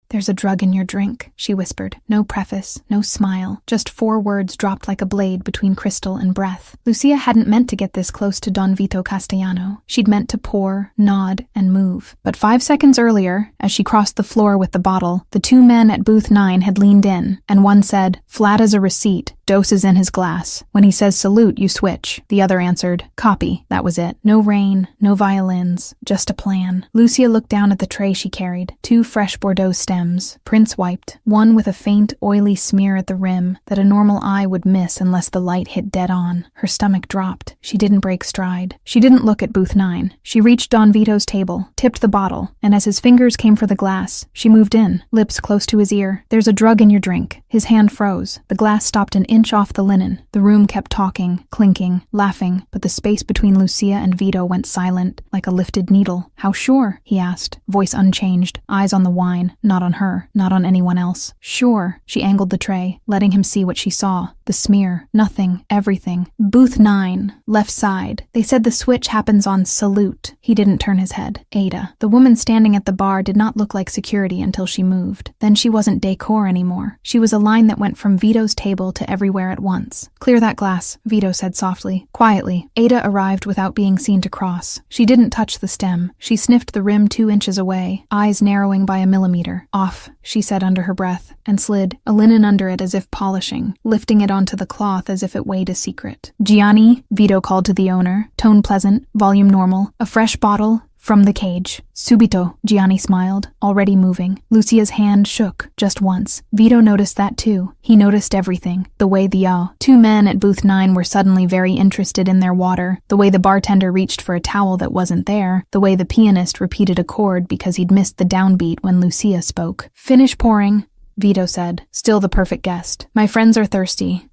"There's a drug in your drink," she whispered. No preface, no smile, just 4 words dropped like a blade between crystal and breath. Lucia hadn't meant to get this close to Don Vito Castellano. She'd meant to pour, nod, and move. But 5 seconds earlier, as she crossed the floor with the bottle, the 2 men at booth 9 had leaned in, and one said, "Flat as a receipt, doses in his glass. When he says salute, you switch." The other answered, "Copy." That was it. No rain, no violins, just a plan. Lucia looked down at the tray she carried. 2 fresh Bordeaux stems, Prince wiped, one with a faint, oily smear at the rim that a normal eye would miss unless the light hit dead on. Her stomach dropped. She didn't break stride. She didn't look at booth 9. She reached Don Vito's table, tipped the bottle, and as his fingers came for the glass, she moved in, lips close to his ear. "There's a drug in your drink." His hand froze. The glass stopped an inch off the linen. The room kept talking, clinking, laughing, but the space between Lucia and Vito went silent, like a lifted needle. "How sure?" he asked, voice unchanged, eyes on the wine, not on her, not on anyone else. "Sure." She angled the tray, letting him see what she saw. The smear, nothing, everything. "Booth 9, left side. They said the switch happens on salute." He didn't turn his head. "Ada." The woman standing at the bar did not look like security until she moved. Then she wasn't decor anymore. She was a line that went from Vito's table to everywhere at once. "Clear that glass," Vito said softly, quietly. Ada arrived without being seen to cross. She didn't touch the stem. She sniffed the rim 2 inches away, eyes narrowing by a millimeter. "Off," she said under her breath, and slid a linen under it as if polishing, lifting it onto the cloth as if it weighed a secret. "Gianni," Vito called to the owner, tone pleasant, volume normal. "A fresh bottle from the cage." "Subito," Gianni smiled, already moving. Lucia's hand shook, just once. Vito noticed that too. He noticed everything. The way the 2 men at booth 9 were suddenly very interested in their water, the way the bartender reached for a towel that wasn't there, the way the pianist repeated a chord because he'd missed the downbeat when Lucia spoke. "Finish pouring," Vito said, still the perfect guest. "My friends are thirsty."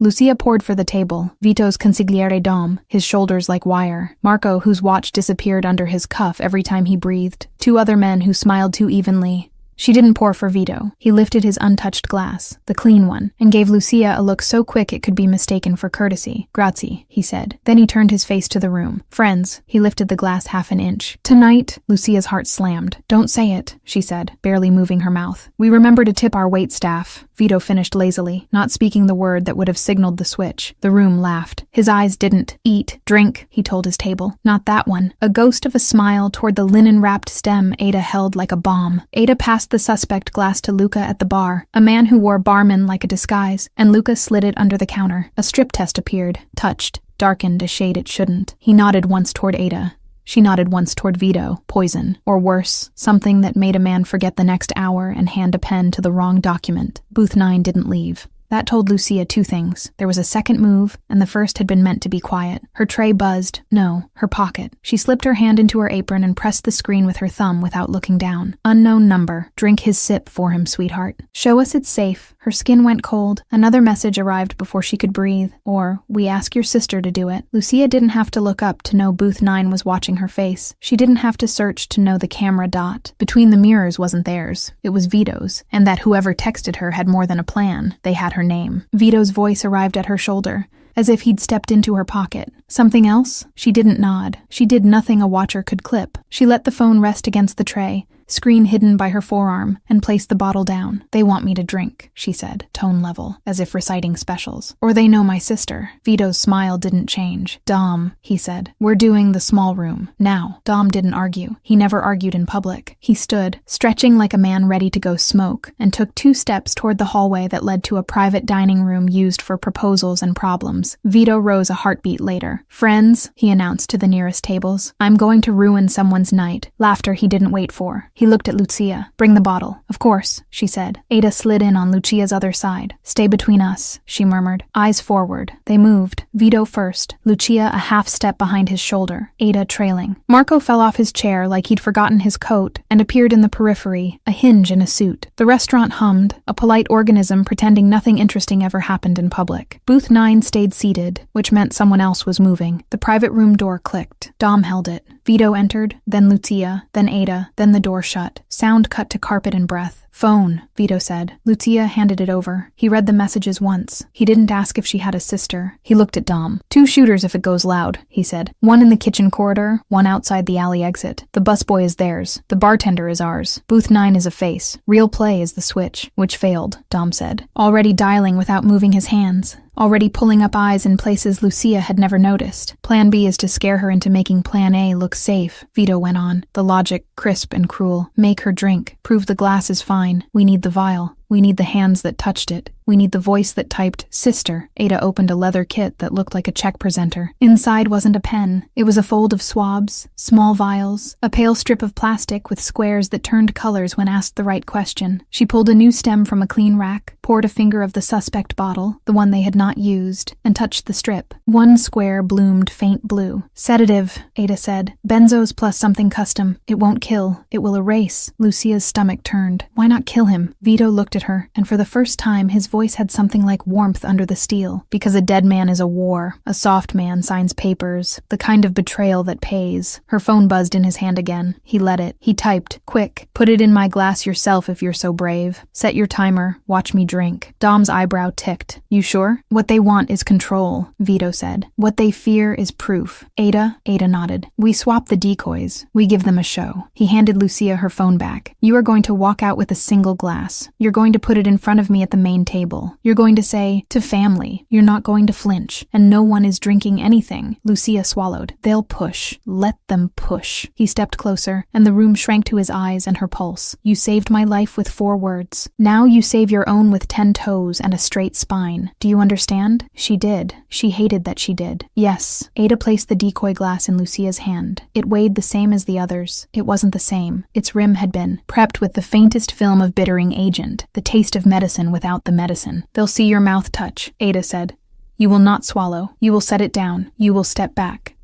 Lucia poured for the table, Vito's consigliere dom, his shoulders like wire. Marco, whose watch disappeared under his cuff every time he breathed. 2 other men who smiled too evenly. She didn't pour for Vito. He lifted his untouched glass, the clean one, and gave Lucia a look so quick it could be mistaken for courtesy. "Grazie," he said. Then he turned his face to the room. "Friends," he lifted the glass half an inch. "Tonight," Lucia's heart slammed. "Don't say it," she said, barely moving her mouth. "We remember to tip our wait staff," Vito finished lazily, not speaking the word that would have signaled the switch. The room laughed. His eyes didn't. "Eat, drink," he told his table. "Not that one." A ghost of a smile toward the linen-wrapped stem Ada held like a bomb. Ada passed the suspect glass to Luca at the bar, a man who wore barman like a disguise, and Luca slid it under the counter. A strip test appeared, touched, darkened a shade it shouldn't. He nodded once toward Ada. She nodded once toward Vito. Poison. Or worse, something that made a man forget the next hour and hand a pen to the wrong document. Booth 9 didn't leave. That told Lucia 2 things. There was a second move, and the first had been meant to be quiet. Her tray buzzed. No, her pocket. She slipped her hand into her apron and pressed the screen with her thumb without looking down. "Unknown number. Drink his sip for him, sweetheart." "Show us it's safe." Her skin went cold. Another message arrived before she could breathe. Or, "We ask your sister to do it." Lucia didn't have to look up to know booth 9 was watching her face. She didn't have to search to know the camera dot. Between the mirrors wasn't theirs. It was Vito's. And that whoever texted her had more than a plan. They had her name. Vito's voice arrived at her shoulder, as if he'd stepped into her pocket. "Something else?" She didn't nod. She did nothing a watcher could clip. She let the phone rest against the tray, screen hidden by her forearm, and placed the bottle down. "They want me to drink," she said, tone level, as if reciting specials. "Or they know my sister." Vito's smile didn't change. "Dom," he said, "we're doing the small room. Now." Dom didn't argue. He never argued in public. He stood, stretching like a man ready to go smoke, and took 2 steps toward the hallway that led to a private dining room used for proposals and problems. Vito rose a heartbeat later. "Friends," he announced to the nearest tables, "I'm going to ruin someone's night." Laughter he didn't wait for. He looked at Lucia. "Bring the bottle." "Of course," she said. Ada slid in on Lucia's other side. "Stay between us," she murmured. Eyes forward. They moved. Vito first, Lucia a half step behind his shoulder, Ada trailing. Marco fell off his chair like he'd forgotten his coat and appeared in the periphery, a hinge in a suit. The restaurant hummed, a polite organism pretending nothing interesting ever happened in public. Booth 9 stayed seated, which meant someone else was moving. The private room door clicked. Dom held it. Vito entered, then Lucia, then Ada, then the door shut. Sound cut to carpet and breath. "Phone," Vito said. Lucia handed it over. He read the messages once. He didn't ask if she had a sister. He looked at Dom. "2 shooters if it goes loud," he said. "One in the kitchen corridor, one outside the alley exit. The busboy is theirs. The bartender is ours. Booth 9 is a face. Real play is the switch," which failed, Dom said. Already dialing without moving his hands. Already pulling up eyes in places Lucia had never noticed. "Plan B is to scare her into making Plan A look safe," Vito went on. The logic, crisp and cruel. "Make her drink. Prove the glass is fine. We need the vial. We need the hands that touched it. We need the voice that typed, 'Sister.'" Ada opened a leather kit that looked like a check presenter. Inside wasn't a pen. It was a fold of swabs, small vials, a pale strip of plastic with squares that turned colors when asked the right question. She pulled a new stem from a clean rack, poured a finger of the suspect bottle, the one they had not used, and touched the strip. One square bloomed faint blue. "Sedative," Ada said. "Benzos plus something custom. It won't kill. It will erase." Lucia's stomach turned. Why not kill him? Vito looked at her, and for the first time his voice had something like warmth under the steel. "Because a dead man is a war. A soft man signs papers. The kind of betrayal that pays." Her phone buzzed in his hand again. He let it. He typed, "Quick, put it in my glass yourself if you're so brave. Set your timer. Watch me drink." Dom's eyebrow ticked. "You sure?" "What they want is control," Vito said. "What they fear is proof." Ada nodded. "We swap the decoys. We give them a show." He handed Lucia her phone back. "You are going to walk out with a single glass. You're going to put it in front of me at the main table. You're going to say, 'To family.' You're not going to flinch. And no one is drinking anything." Lucia swallowed. "They'll push. Let them push." He stepped closer, and the room shrank to his eyes and her pulse. "You saved my life with 4 words. Now you save your own with 10 toes and a straight spine. Do you understand?" She did. She hated that she did. "Yes." Ada placed the decoy glass in Lucia's hand. It weighed the same as the others. It wasn't the same. Its rim had been prepped with the faintest film of bittering agent, the taste of medicine without the medicine. "They'll see your mouth touch," Ada said. "You will not swallow. You will set it down. You will step back."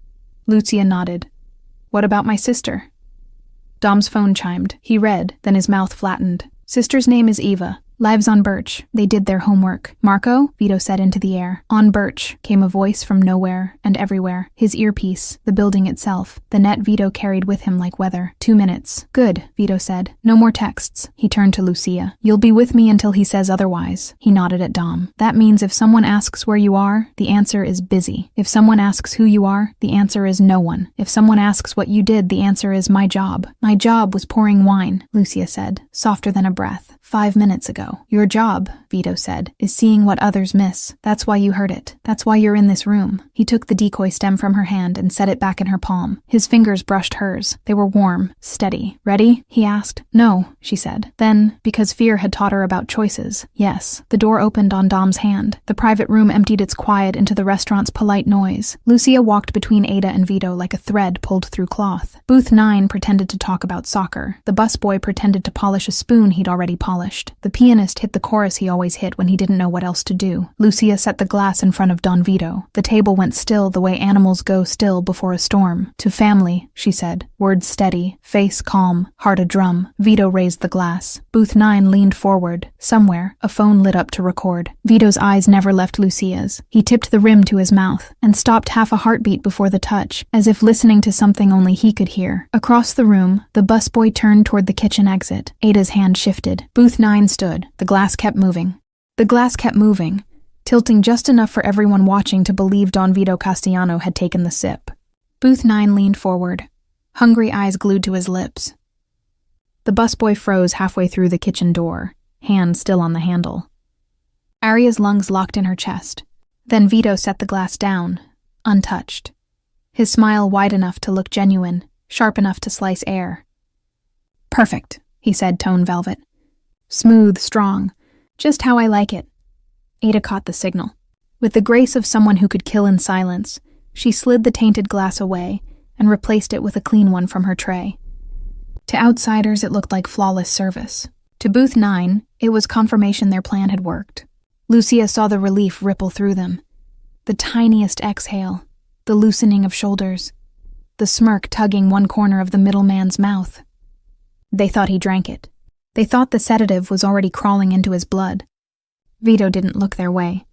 Lucia nodded. "What about my sister?" Dom's phone chimed. He read, then his mouth flattened. "Sister's name is Eva. Lives on Birch. They did their homework." "Marco?" Vito said into the air. "On Birch," came a voice from nowhere and everywhere. His earpiece, the building itself, the net Vito carried with him like weather. 2 minutes. "Good," Vito said. "No more texts." He turned to Lucia. "You'll be with me until he says otherwise." He nodded at Dom. "That means if someone asks where you are, the answer is busy. If someone asks who you are, the answer is no one. If someone asks what you did, the answer is my job." "My job was pouring wine," Lucia said, softer than a breath. 5 minutes ago. "Your job," Vito said, "is seeing what others miss. That's why you heard it. That's why you're in this room." He took the decoy stem from her hand and set it back in her palm. His fingers brushed hers. They were warm, steady. "Ready?" he asked. "No," she said. Then, because fear had taught her about choices, yes. The door opened on Dom's hand. The private room emptied its quiet into the restaurant's polite noise. Lucia walked between Ada and Vito like a thread pulled through cloth. Booth 9 pretended to talk about soccer. The busboy pretended to polish a spoon he'd already polished. The pianist hit the chorus he always hit when he didn't know what else to do. Lucia set the glass in front of Don Vito. The table went still the way animals go still before a storm. "To family," she said. Words steady, face calm, heart a drum. Vito raised the glass. Booth 9 leaned forward. Somewhere, a phone lit up to record. Vito's eyes never left Lucia's. He tipped the rim to his mouth and stopped half a heartbeat before the touch, as if listening to something only he could hear. Across the room, the busboy turned toward the kitchen exit. Ada's hand shifted. Booth 9 stood. The glass kept moving. The glass kept moving, tilting just enough for everyone watching to believe Don Vito Castellano had taken the sip. Booth 9 leaned forward, hungry eyes glued to his lips. The busboy froze halfway through the kitchen door, hand still on the handle. Aria's lungs locked in her chest. Then Vito set the glass down, untouched. His smile wide enough to look genuine, sharp enough to slice air. "Perfect," he said, tone velvet. "Smooth, strong, just how I like it." Ada caught the signal. With the grace of someone who could kill in silence, she slid the tainted glass away and replaced it with a clean one from her tray. To outsiders, it looked like flawless service. To Booth 9, it was confirmation their plan had worked. Lucia saw the relief ripple through them. The tiniest exhale, the loosening of shoulders, the smirk tugging one corner of the middleman's mouth. They thought he drank it. They thought the sedative was already crawling into his blood. Vito didn't look their way.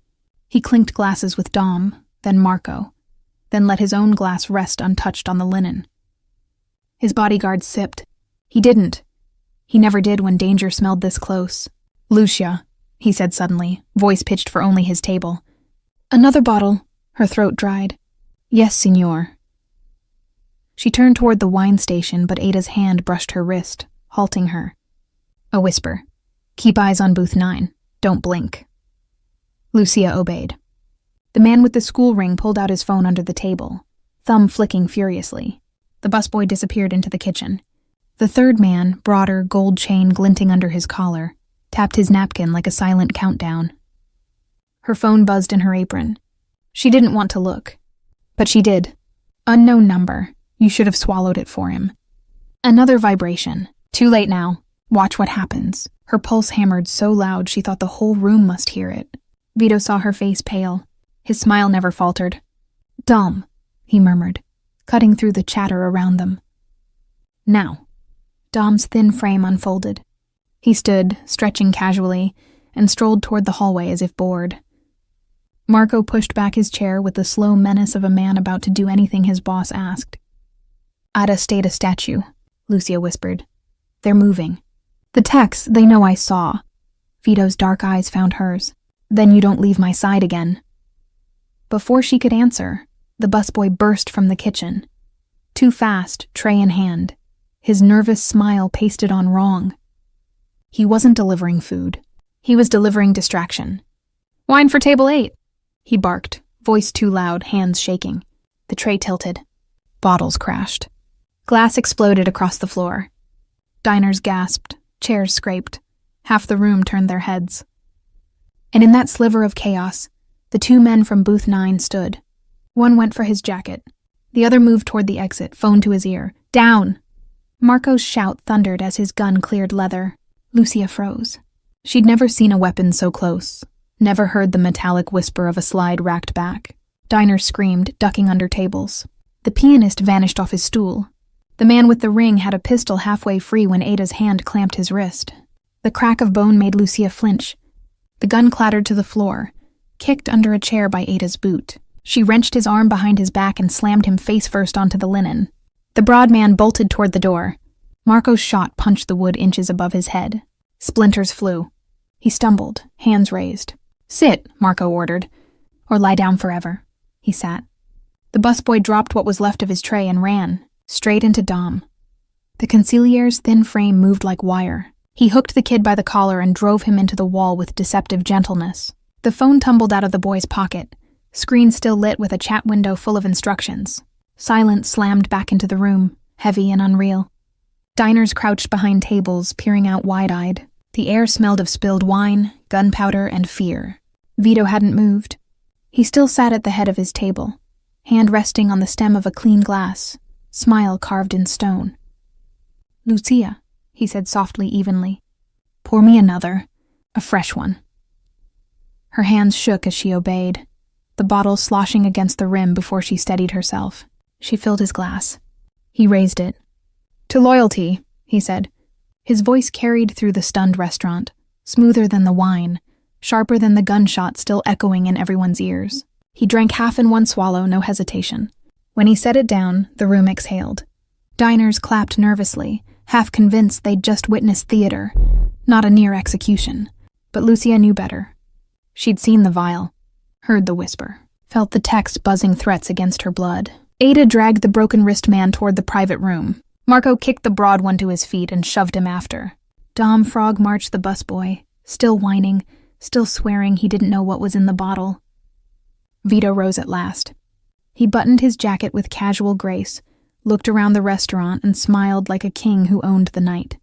He clinked glasses with Dom, then Marco, then let his own glass rest untouched on the linen. His bodyguard sipped. He didn't. He never did when danger smelled this close. "Lucia," he said suddenly, voice pitched for only his table. "Another bottle." Her throat dried. "Yes, signor." She turned toward the wine station, but Ada's hand brushed her wrist, halting her. A whisper. "Keep eyes on booth 9. Don't blink." Lucia obeyed. The man with the school ring pulled out his phone under the table, thumb flicking furiously. The busboy disappeared into the kitchen. The third man, broader, gold chain glinting under his collar, tapped his napkin like a silent countdown. Her phone buzzed in her apron. She didn't want to look, but she did. "Unknown number. You should have swallowed it for him." Another vibration. "Too late now. Watch what happens." Her pulse hammered so loud she thought the whole room must hear it. Vito saw her face pale. His smile never faltered. "Dom," he murmured, cutting through the chatter around them. "Now." Dom's thin frame unfolded. He stood, stretching casually, and strolled toward the hallway as if bored. Marco pushed back his chair with the slow menace of a man about to do anything his boss asked. "Ada stayed a statue," Lucia whispered. "They're moving. The techs, they know I saw." Vito's dark eyes found hers. "Then you don't leave my side again." Before she could answer, the busboy burst from the kitchen. Too fast, tray in hand, his nervous smile pasted on wrong. He wasn't delivering food. He was delivering distraction. "Wine for table 8, he barked, voice too loud, hands shaking. The tray tilted. Bottles crashed. Glass exploded across the floor. Diners gasped, chairs scraped. Half the room turned their heads. And in that sliver of chaos, the two men from booth 9 stood. One went for his jacket. The other moved toward the exit, phone to his ear. "Down!" Marco's shout thundered as his gun cleared leather. Lucia froze. She'd never seen a weapon so close, never heard the metallic whisper of a slide racked back. Diners screamed, ducking under tables. The pianist vanished off his stool. The man with the ring had a pistol halfway free when Ada's hand clamped his wrist. The crack of bone made Lucia flinch. The gun clattered to the floor, kicked under a chair by Ada's boot. She wrenched his arm behind his back and slammed him face first onto the linen. The broad man bolted toward the door. Marco's shot punched the wood inches above his head. Splinters flew. He stumbled, hands raised. "Sit," Marco ordered. "Or lie down forever." He sat. The busboy dropped what was left of his tray and ran, straight into Dom. The consigliere's thin frame moved like wire. He hooked the kid by the collar and drove him into the wall with deceptive gentleness. The phone tumbled out of the boy's pocket, screen still lit with a chat window full of instructions. Silence slammed back into the room, heavy and unreal. Diners crouched behind tables, peering out wide-eyed. The air smelled of spilled wine, gunpowder, and fear. Vito hadn't moved. He still sat at the head of his table, hand resting on the stem of a clean glass, smile carved in stone. "Lucia," he said softly, evenly. "Pour me another, a fresh one." Her hands shook as she obeyed, the bottle sloshing against the rim before she steadied herself. She filled his glass. He raised it. "To loyalty," he said. His voice carried through the stunned restaurant, smoother than the wine, sharper than the gunshot still echoing in everyone's ears. He drank half in one swallow, no hesitation. When he set it down, the room exhaled. Diners clapped nervously, half convinced they'd just witnessed theater, not a near execution. But Lucia knew better. She'd seen the vial, heard the whisper, felt the text buzzing threats against her blood. Ada dragged the broken wrist man toward the private room. Marco kicked the broad one to his feet and shoved him after. Dom Frog marched the busboy, still whining, still swearing he didn't know what was in the bottle. Vito rose at last. He buttoned his jacket with casual grace, looked around the restaurant, and smiled like a king who owned the night.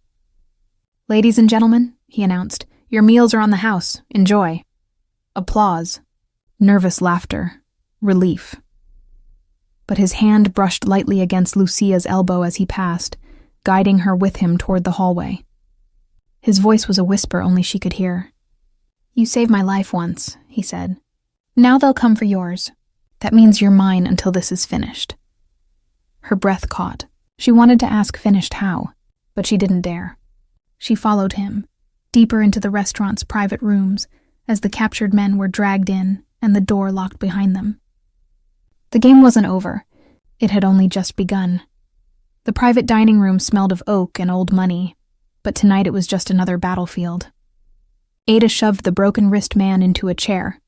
"Ladies and gentlemen," he announced, "your meals are on the house. Enjoy." Applause. Nervous laughter. Relief. But his hand brushed lightly against Lucia's elbow as he passed, guiding her with him toward the hallway. His voice was a whisper only she could hear. "You saved my life once," he said. "Now they'll come for yours. That means you're mine until this is finished." Her breath caught. She wanted to ask finished how, but she didn't dare. She followed him, deeper into the restaurant's private rooms, as the captured men were dragged in and the door locked behind them. The game wasn't over. It had only just begun. The private dining room smelled of oak and old money. but tonight it was just another battlefield. Ada shoved the broken wrist man into a chair.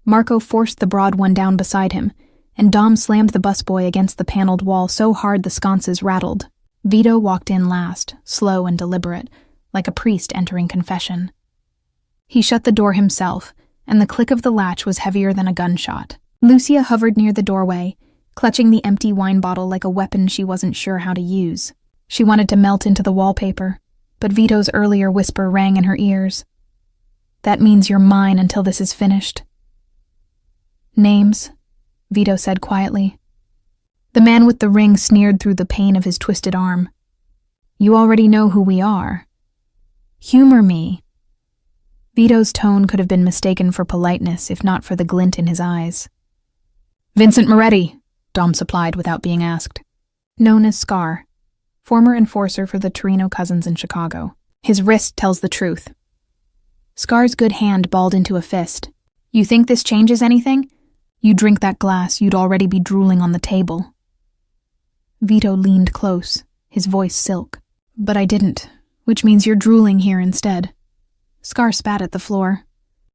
Marco forced the broad one down beside him, and Dom slammed the busboy against the paneled wall so hard the sconces rattled. Vito walked in last, slow and deliberate, like a priest entering confession. He shut the door himself, and the click of the latch was heavier than a gunshot. Lucia hovered near the doorway, clutching the empty wine bottle like a weapon she wasn't sure how to use. She wanted to melt into the wallpaper, but Vito's earlier whisper rang in her ears. "That means you're mine until this is finished." "Names," Vito said quietly. The man with the ring sneered through the pain of his twisted arm. "You already know who we are. Humor me." Vito's tone could have been mistaken for politeness if not for the glint in his eyes. "Vincent Moretti," Dom supplied without being asked. "Known as Scar, former enforcer for the Torino cousins in Chicago. His wrist tells the truth." Scar's good hand balled into a fist. "You think this changes anything? You drink that glass, you'd already be drooling on the table." Vito leaned close, his voice silk. "But I didn't, which means you're drooling here instead." Scar spat at the floor.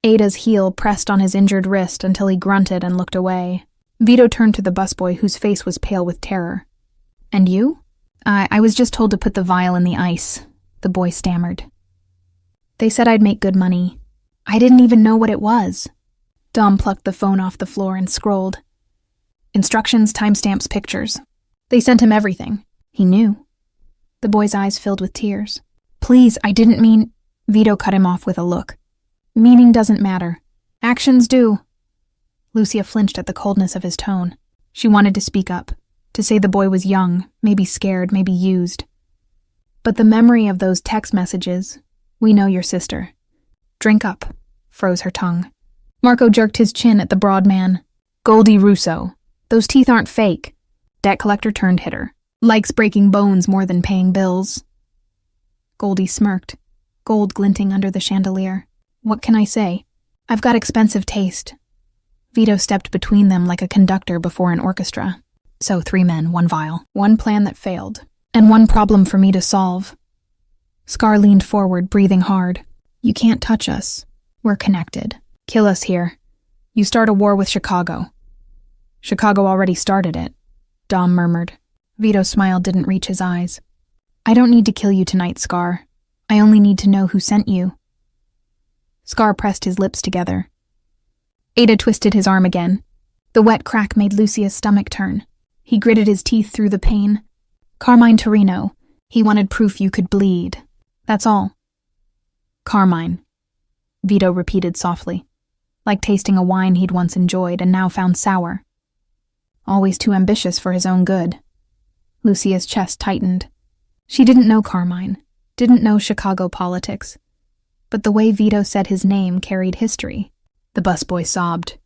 Ada's heel pressed on his injured wrist until he grunted and looked away. Vito turned to the busboy whose face was pale with terror. "And you?" I was just told to put the vial in the ice," the boy stammered. "They said I'd make good money. I didn't even know what it was." Dom plucked the phone off the floor and scrolled. Instructions, timestamps, pictures. They sent him everything. He knew. The boy's eyes filled with tears. "Please, I didn't mean—" Vito cut him off with a look. "Meaning doesn't matter. Actions do." Lucia flinched at the coldness of his tone. She wanted to speak up, to say the boy was young, maybe scared, maybe used. But the memory of those text messages, "We know your sister. Drink up," froze her tongue. Marco jerked his chin at the broad man. "Goldie Russo. Those teeth aren't fake." Debt collector turned hitter. "Likes breaking bones more than paying bills." Goldie smirked, gold glinting under the chandelier. "What can I say? I've got expensive taste." Vito stepped between them like a conductor before an orchestra. "So 3 men, 1 vial, 1 plan that failed, and 1 problem for me to solve." Scar leaned forward, breathing hard. "You can't touch us. We're connected. Kill us here. You start a war with Chicago." "Chicago already started it," Dom murmured. Vito's smile didn't reach his eyes. "I don't need to kill you tonight, Scar. I only need to know who sent you." Scar pressed his lips together. Ada twisted his arm again. The wet crack made Lucia's stomach turn. He gritted his teeth through the pain. "Carmine Torino. He wanted proof you could bleed. That's all." "Carmine," Vito repeated softly, like tasting a wine he'd once enjoyed and now found sour. Always too ambitious for his own good. Lucia's chest tightened. She didn't know Carmine, didn't know Chicago politics, but the way Vito said his name carried history. The busboy sobbed.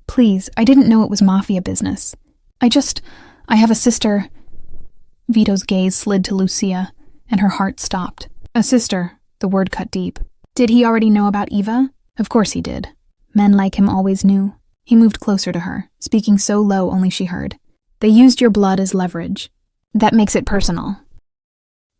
"Please, I didn't know it was Mafia business. I have a sister." Vito's gaze slid to Lucia, and her heart stopped. "A sister," the word cut deep. Did he already know about Eva? Of course he did. Men like him always knew. He moved closer to her, speaking so low only she heard. "They used your blood as leverage. That makes it personal."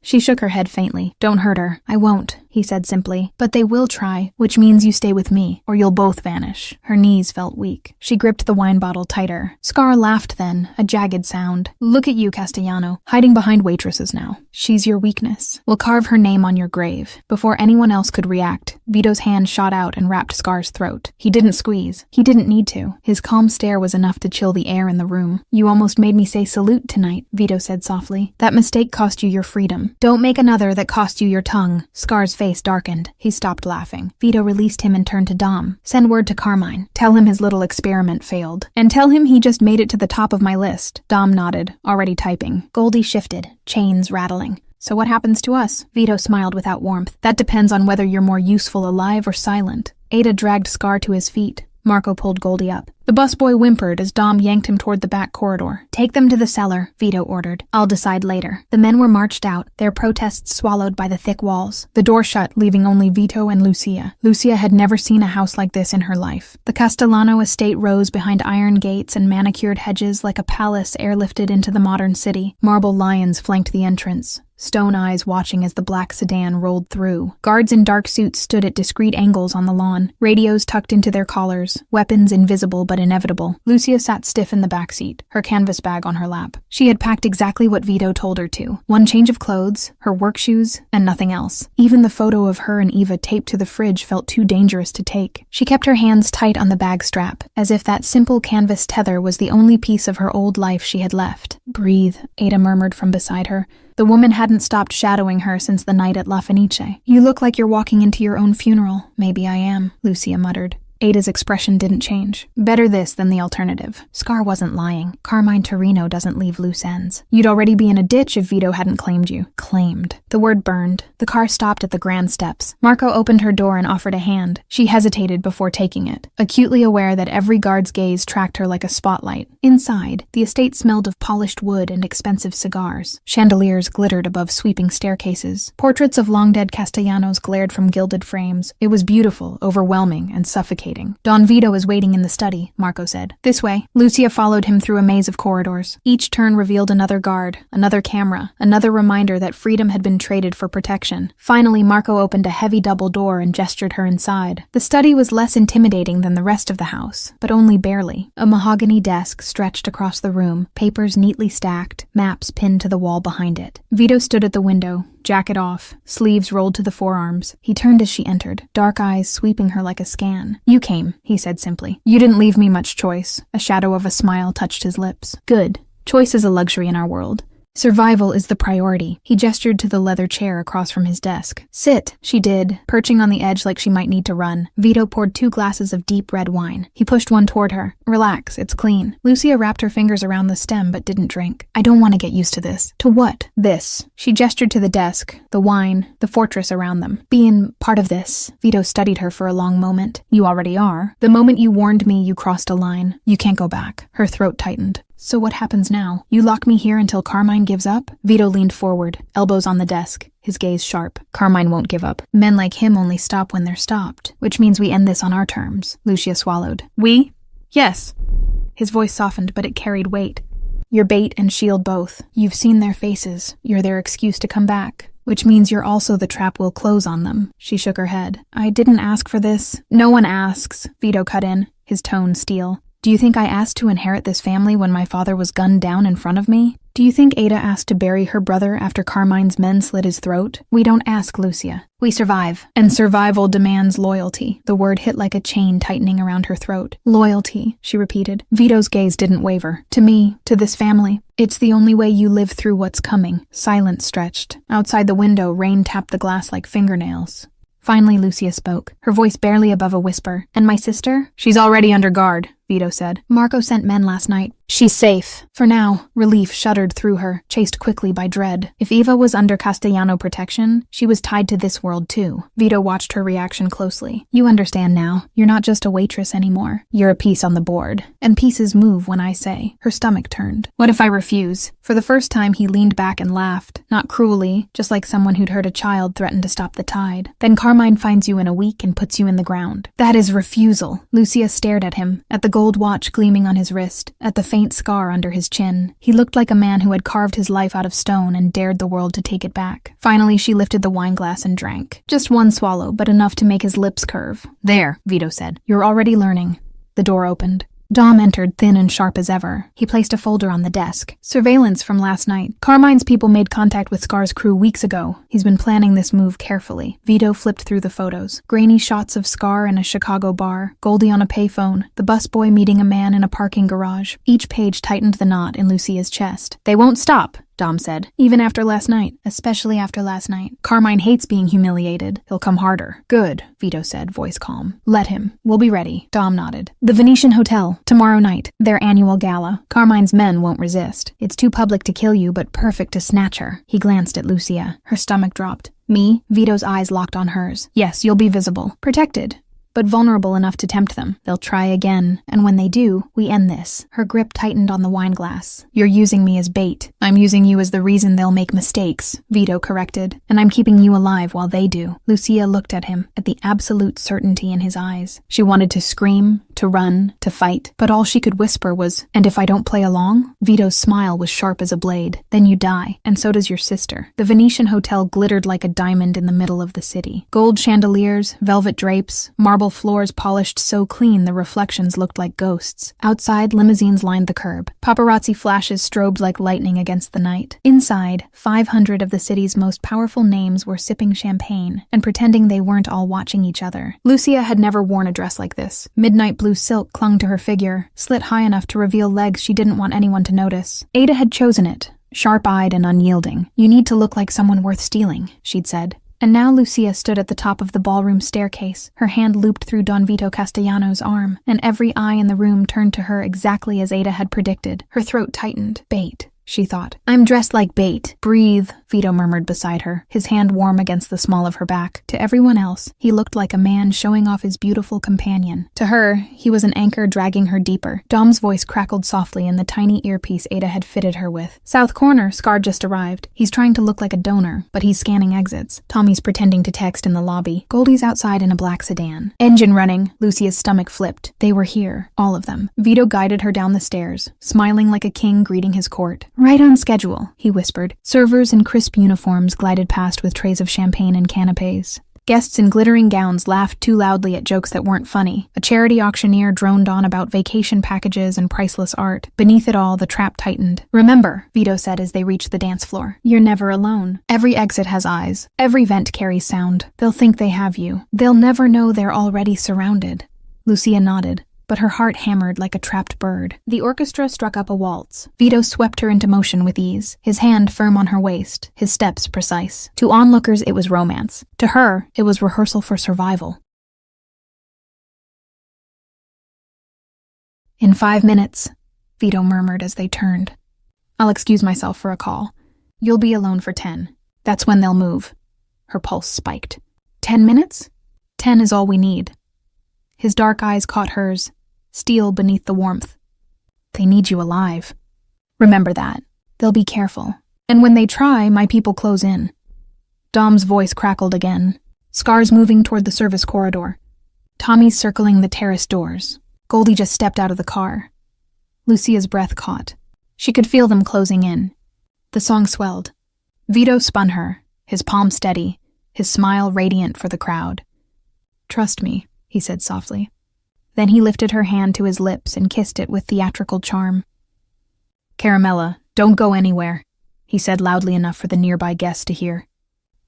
She shook her head faintly. "Don't hurt her." "I won't," he said simply. "But they will try, which means you stay with me, or you'll both vanish." Her knees felt weak. She gripped the wine bottle tighter. Scar laughed then, a jagged sound. "Look at you, Castellano, hiding behind waitresses now. She's your weakness. We'll carve her name on your grave." Before anyone else could react, Vito's hand shot out and wrapped Scar's throat. He didn't squeeze. He didn't need to. His calm stare was enough to chill the air in the room. "You almost made me say salute tonight," Vito said softly. "That mistake cost you your freedom. Don't make another that cost you your tongue." Scar's face darkened. He stopped laughing. Vito released him and turned to Dom. "Send word to Carmine. Tell him his little experiment failed. And tell him he just made it to the top of my list." Dom nodded, already typing. Goldie shifted, chains rattling. "So what happens to us?" Vito smiled without warmth. "That depends on whether you're more useful alive or silent." Ada dragged Scar to his feet. Marco pulled Goldie up. The busboy whimpered as Dom yanked him toward the back corridor. "Take them to the cellar," Vito ordered. "I'll decide later." The men were marched out, their protests swallowed by the thick walls. The door shut, leaving only Vito and Lucia. Lucia had never seen a house like this in her life. The Castellano estate rose behind iron gates and manicured hedges like a palace airlifted into the modern city. Marble lions flanked the entrance. stone eyes watching as the black sedan rolled through. Guards in dark suits stood at discreet angles on the lawn, radios tucked into their collars, weapons invisible but inevitable. Lucia sat stiff in the back seat, her canvas bag on her lap. She had packed exactly what Vito told her to. One change of clothes, her work shoes, and nothing else. Even the photo of her and Eva taped to the fridge felt too dangerous to take. She kept her hands tight on the bag strap, as if that simple canvas tether was the only piece of her old life she had left. "Breathe," Ada murmured from beside her. The woman hadn't stopped shadowing her since the night at La Fenice. "You look like you're walking into your own funeral." "Maybe I am," Lucia muttered. Ada's expression didn't change. Better this than the alternative. Scar wasn't lying. Carmine Torino doesn't leave loose ends. You'd already be in a ditch if Vito hadn't claimed you. Claimed. The word burned. The car stopped at the grand steps. Marco opened her door and offered a hand. She hesitated before taking it, acutely aware that every guard's gaze tracked her like a spotlight. Inside, the estate smelled of polished wood and expensive cigars. Chandeliers glittered above sweeping staircases. Portraits of long-dead Castellanos glared from gilded frames. It was beautiful, overwhelming, and suffocating. "Don Vito is waiting in the study," Marco said. "This way." Lucia followed him through a maze of corridors. Each turn revealed another guard, another camera, another reminder that freedom had been traded for protection. Finally, Marco opened a heavy double door and gestured her inside. The study was less intimidating than the rest of the house, but only barely. A mahogany desk stretched across the room, papers neatly stacked, maps pinned to the wall behind it. Vito stood at the window, jacket off, sleeves rolled to the forearms. He turned as she entered, dark eyes sweeping her like a scan. "You came," he said simply. "You didn't leave me much choice." A shadow of a smile touched his lips. "Good. Choice is a luxury in our world. Survival is the priority." He gestured to the leather chair across from his desk. "Sit." She did, perching on the edge like she might need to run. Vito poured 2 glasses of deep red wine. He pushed one toward her. "Relax, it's clean." Lucia wrapped her fingers around the stem but didn't drink. "I don't want to get used to this." "To what?" "This." She gestured to the desk, the wine, the fortress around them. "Being part of this." Vito studied her for a long moment. "You already are. The moment you warned me, you crossed a line. You can't go back." Her throat tightened. "So what happens now? You lock me here until Carmine gives up?" Vito leaned forward, elbows on the desk, his gaze sharp. "Carmine won't give up. Men like him only stop when they're stopped. Which means we end this on our terms." Lucia swallowed. "We?" "Yes." His voice softened, but it carried weight. "You're bait and shield both. You've seen their faces. You're their excuse to come back. Which means you're also the trap we'll close on them." She shook her head. "I didn't ask for this." "No one asks," Vito cut in, his tone steel. "Do you think I asked to inherit this family when my father was gunned down in front of me? Do you think Ada asked to bury her brother after Carmine's men slit his throat? We don't ask, Lucia. We survive. And survival demands loyalty." The word hit like a chain tightening around her throat. "Loyalty," she repeated. Vito's gaze didn't waver. "To me, to this family. It's the only way you live through what's coming." Silence stretched. Outside the window, rain tapped the glass like fingernails. Finally, Lucia spoke, her voice barely above a whisper. "And my sister?" "She's already under guard," Vito said. "Marco sent men last night. She's safe." For now, relief shuddered through her, chased quickly by dread. If Eva was under Castellano protection, she was tied to this world too. Vito watched her reaction closely. "You understand now. You're not just a waitress anymore. You're a piece on the board. And pieces move when I say." Her stomach turned. "What if I refuse?" For the first time, he leaned back and laughed. Not cruelly, just like someone who'd heard a child threaten to stop the tide. "Then Carmine finds you in a week and puts you in the ground." "That is refusal." Lucia stared at him, at the gold watch gleaming on his wrist, at the faint scar under his chin. He looked like a man who had carved his life out of stone and dared the world to take it back. Finally, she lifted the wine glass and drank. Just one swallow, but enough to make his lips curve. "There," Vito said. "You're already learning." The door opened. Dom entered, thin and sharp as ever. He placed a folder on the desk. "Surveillance from last night. Carmine's people made contact with Scar's crew weeks ago. He's been planning this move carefully." Vito flipped through the photos. Grainy shots of Scar in a Chicago bar, Goldie on a payphone, the busboy meeting a man in a parking garage. Each page tightened the knot in Lucia's chest. "They won't stop," Dom said. "Even after last night. Especially after last night. Carmine hates being humiliated. He'll come harder." "Good," Vito said, voice calm. "Let him. We'll be ready." Dom nodded. "The Venetian Hotel. Tomorrow night. Their annual gala. Carmine's men won't resist. It's too public to kill you, but perfect to snatch her." He glanced at Lucia. Her stomach dropped. "Me?" Vito's eyes locked on hers. "Yes, you'll be visible. Protected. but vulnerable enough to tempt them. They'll try again, and when they do, we end this. Her grip tightened on the wine glass. You're using me as bait. I'm using you as the reason they'll make mistakes, Vito corrected, and I'm keeping you alive while they do. Lucia looked at him, at the absolute certainty in his eyes. She wanted to scream, to run, to fight, but all she could whisper was, "And if I don't play along?" Vito's smile was sharp as a blade. "Then you die, and so does your sister." The Venetian hotel glittered like a diamond in the middle of the city. Gold chandeliers, velvet drapes, marble floors polished so clean the reflections looked like ghosts. Outside, limousines lined the curb. Paparazzi flashes strobed like lightning against the night. Inside, 500 of the city's most powerful names were sipping champagne and pretending they weren't all watching each other. Lucia had never worn a dress like this. Midnight blue silk clung to her figure, slit high enough to reveal legs she didn't want anyone to notice. Ada had chosen it, sharp-eyed and unyielding. "You need to look like someone worth stealing," she'd said. And now Lucia stood at the top of the ballroom staircase, her hand looped through Don Vito Castellano's arm, and every eye in the room turned to her exactly as Ada had predicted. Her throat tightened. Bait, she thought. "I'm dressed like bait. Breathe," Vito murmured beside her, his hand warm against the small of her back. To everyone else, he looked like a man showing off his beautiful companion. To her, he was an anchor dragging her deeper. Dom's voice crackled softly in the tiny earpiece Ada had fitted her with. "South corner, Scar just arrived. He's trying to look like a donor, but he's scanning exits. Tommy's pretending to text in the lobby. Goldie's outside in a black sedan." Engine running, Lucia's stomach flipped. They were here, all of them. Vito guided her down the stairs, smiling like a king greeting his court. "Right on schedule," he whispered. Servers in crisp uniforms glided past with trays of champagne and canapes. Guests in glittering gowns laughed too loudly at jokes that weren't funny. A charity auctioneer droned on about vacation packages and priceless art. Beneath it all, the trap tightened. "Remember," Vito said as they reached the dance floor, "you're never alone. Every exit has eyes. Every vent carries sound. They'll think they have you. They'll never know they're already surrounded." Lucia nodded, but her heart hammered like a trapped bird. The orchestra struck up a waltz. Vito swept her into motion with ease, his hand firm on her waist, his steps precise. To onlookers, it was romance. To her, it was rehearsal for survival. "In 5 minutes," Vito murmured as they turned. "I'll excuse myself for a call. You'll be alone for 10. That's when they'll move." Her pulse spiked. 10 minutes? 10 is all we need. His dark eyes caught hers, steel beneath the warmth. "They need you alive. Remember that. They'll be careful. And when they try, my people close in." Dom's voice crackled again. Scars moving toward the service corridor. Tommy's circling the terrace doors. Goldie just stepped out of the car. Lucia's breath caught. She could feel them closing in. The song swelled. Vito spun her, his palm steady, his smile radiant for the crowd. "Trust me," he said softly. Then he lifted her hand to his lips and kissed it with theatrical charm. "Caramella, don't go anywhere," he said loudly enough for the nearby guests to hear.